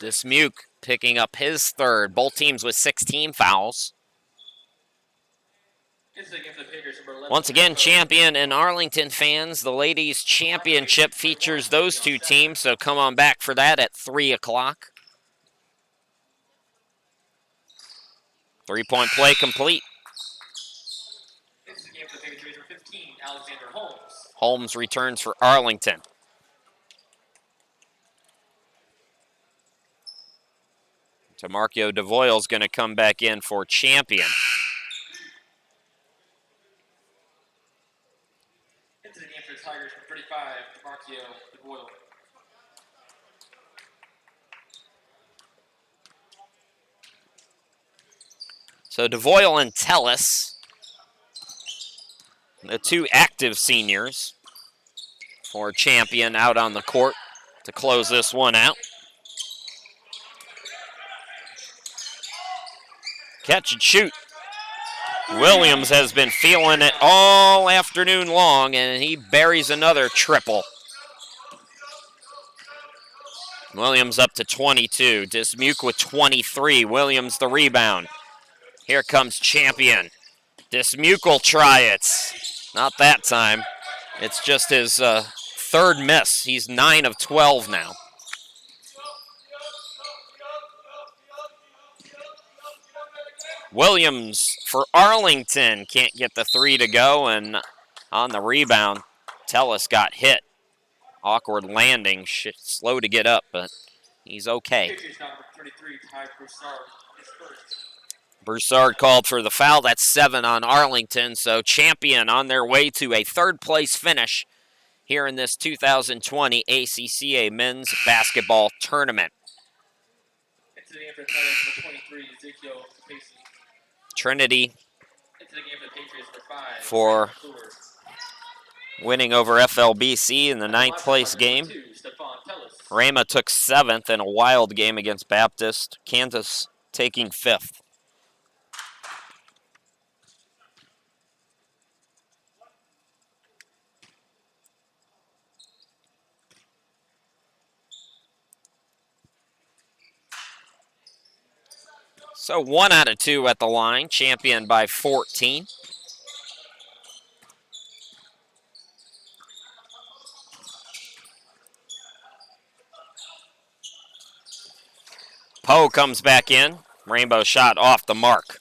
Dismuke picking up his third. Both teams with 16 fouls. Once again, Champion and Arlington fans, the ladies' championship features those two teams, so come on back for that at 3 o'clock. Three-point play complete. Holmes returns for Arlington. DeMarco DeVoyle's going to come back in for Champion. Into the game for the Tigers for 35, DeMarco DeVoyle. So DeVoyle and Tellis, the two active seniors for Champion, out on the court to close this one out. Catch and shoot. Williams has been feeling it all afternoon long, and he buries another triple. Williams up to 22. Dismuke with 23. Williams the rebound. Here comes Champion. Dismuke will try it. Not that time. It's just his third miss. He's 9 of 12 now. Williams for Arlington can't get the three to go, and on the rebound, Tellis got hit. Awkward landing, slow to get up, but he's okay. Broussard called for the foul. That's 7 on Arlington, so Champion on their way to a third-place finish here in this 2020 ACCA Men's Basketball Tournament. Trinity for winning over FLBC in the 9th place game. Rama took 7th in a wild game against Baptist. Kansas taking 5th. So 1 out of 2 at the line, Champion by 14. Poe comes back in. Rainbow shot off the mark.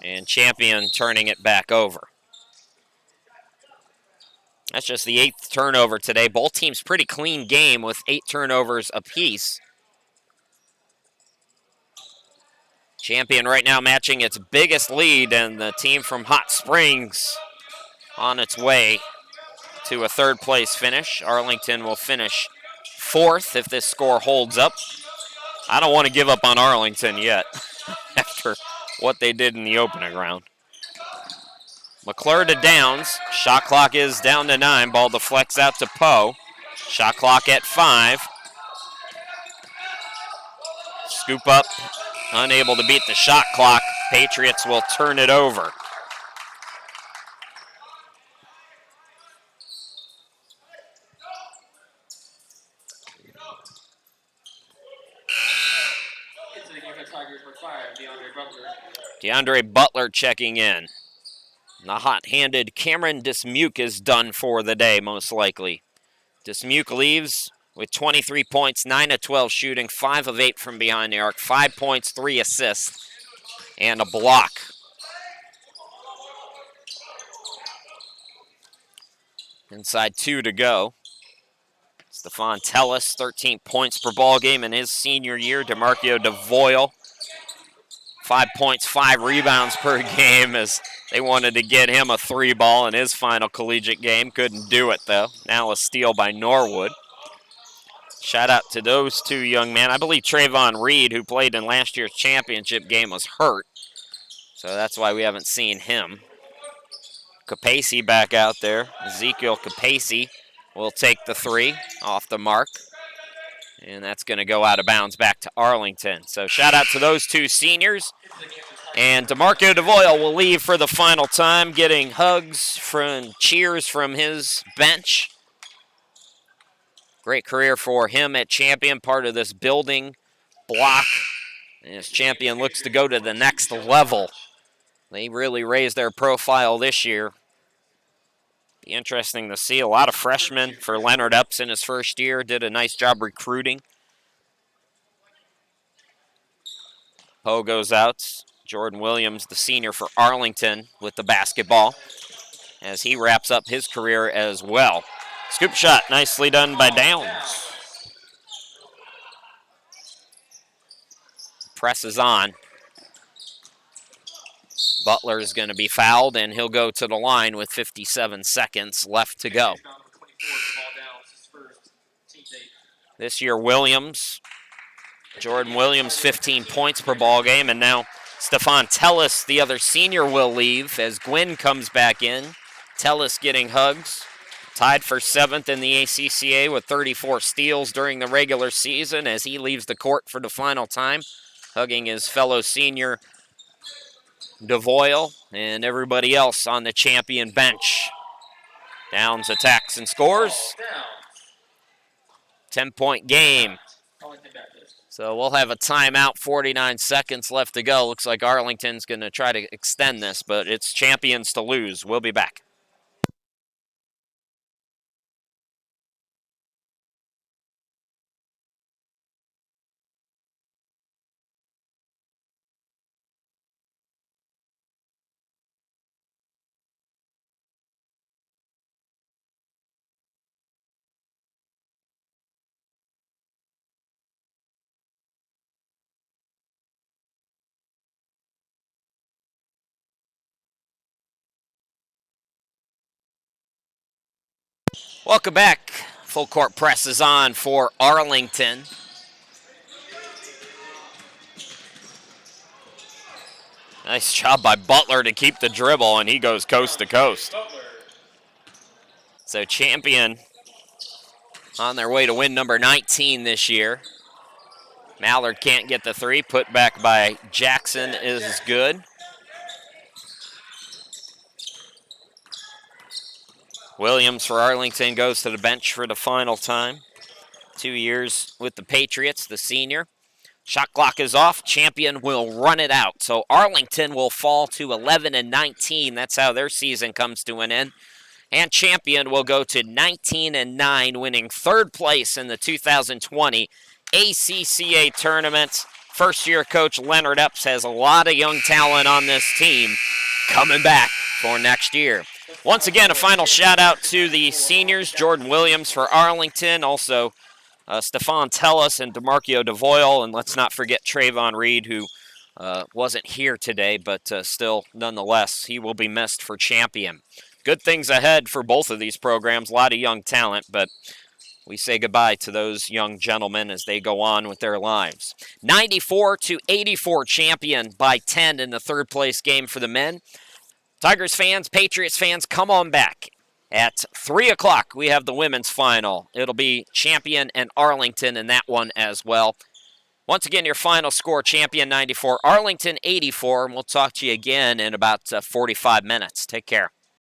And Champion turning it back over. That's just the 8th turnover today. Both teams pretty clean game with 8 turnovers apiece. Champion right now matching its biggest lead, and the team from Hot Springs on its way to a third-place finish. Arlington will finish 4th if this score holds up. I don't want to give up on Arlington yet after what they did in the opening round. McClure to Downs. Shot clock is down to 9. Ball deflects out to Poe. Shot clock at 5. Scoop up. Unable to beat the shot clock. Patriots will turn it over. DeAndre Butler checking in. The hot-handed Cameron Dismuke is done for the day, most likely. Dismuke leaves with 23 points, 9 of 12 shooting, 5 of 8 from behind the arc, 5 points, 3 assists, and a block. Inside 2 to go. Stephon Tellis, 13 points per ball game in his senior year. DeMarco DeVoyle, 5 points, 5 rebounds per game as they wanted to get him a 3-ball in his final collegiate game. Couldn't do it, though. Now a steal by Norwood. Shout out to those two young men. I believe Trayvon Reed, who played in last year's championship game, was hurt. So that's why we haven't seen him. Capacey back out there. Ezekiel Capacey will take the 3 off the mark. And that's going to go out of bounds back to Arlington. So shout out to those two seniors. And DeMarco DeVoyle will leave for the final time, getting hugs from cheers from his bench. Great career for him at Champion, part of this building block. And as Champion looks to go to the next level. They really raised their profile this year. Be interesting to see. A lot of freshmen for Leonard Epps in his first year. Did a nice job recruiting. Poe goes out. Jordan Williams, the senior for Arlington, with the basketball as he wraps up his career as well. Scoop shot, nicely done by Downs. Presses on. Butler is going to be fouled, and he'll go to the line with 57 seconds left to go. This year, Jordan Williams, 15 points per ball game, and now Stephon Tellis, the other senior, will leave as Gwynn comes back in. Tellis getting hugs. Tied for 7th in the ACCA with 34 steals during the regular season as he leaves the court for the final time, hugging his fellow senior DeVoyle and everybody else on the Champion bench. Downs attacks and scores. 10-point game. So we'll have a timeout, 49 seconds left to go. Looks like Arlington's going to try to extend this, but it's Champions to lose. We'll be back. Welcome back. Full court press is on for Arlington. Nice job by Butler to keep the dribble, and he goes coast to coast. So Champion on their way to win number 19 this year. Mallard can't get the 3. Put back by Jackson is good. Williams for Arlington goes to the bench for the final time. 2 years with the Patriots, the senior. Shot clock is off. Champion will run it out. So Arlington will fall to 11-19. That's how their season comes to an end. And Champion will go to 19-9, winning 3rd place in the 2020 ACCA tournament. First-year coach Leonard Epps has a lot of young talent on this team coming back for next year. Once again, a final shout-out to the seniors, Jordan Williams for Arlington, also Stephon Tellis and DeMarco DeVoyle, and let's not forget Trayvon Reed, who wasn't here today, but still, nonetheless, he will be missed for Champion. Good things ahead for both of these programs, a lot of young talent, but we say goodbye to those young gentlemen as they go on with their lives. 94-84 Champion by 10 in the 3rd place game for the men. Tigers fans, Patriots fans, come on back. At 3 o'clock, we have the women's final. It'll be Champion and Arlington in that one as well. Once again, your final score, Champion 94, Arlington 84, and we'll talk to you again in about 45 minutes. Take care.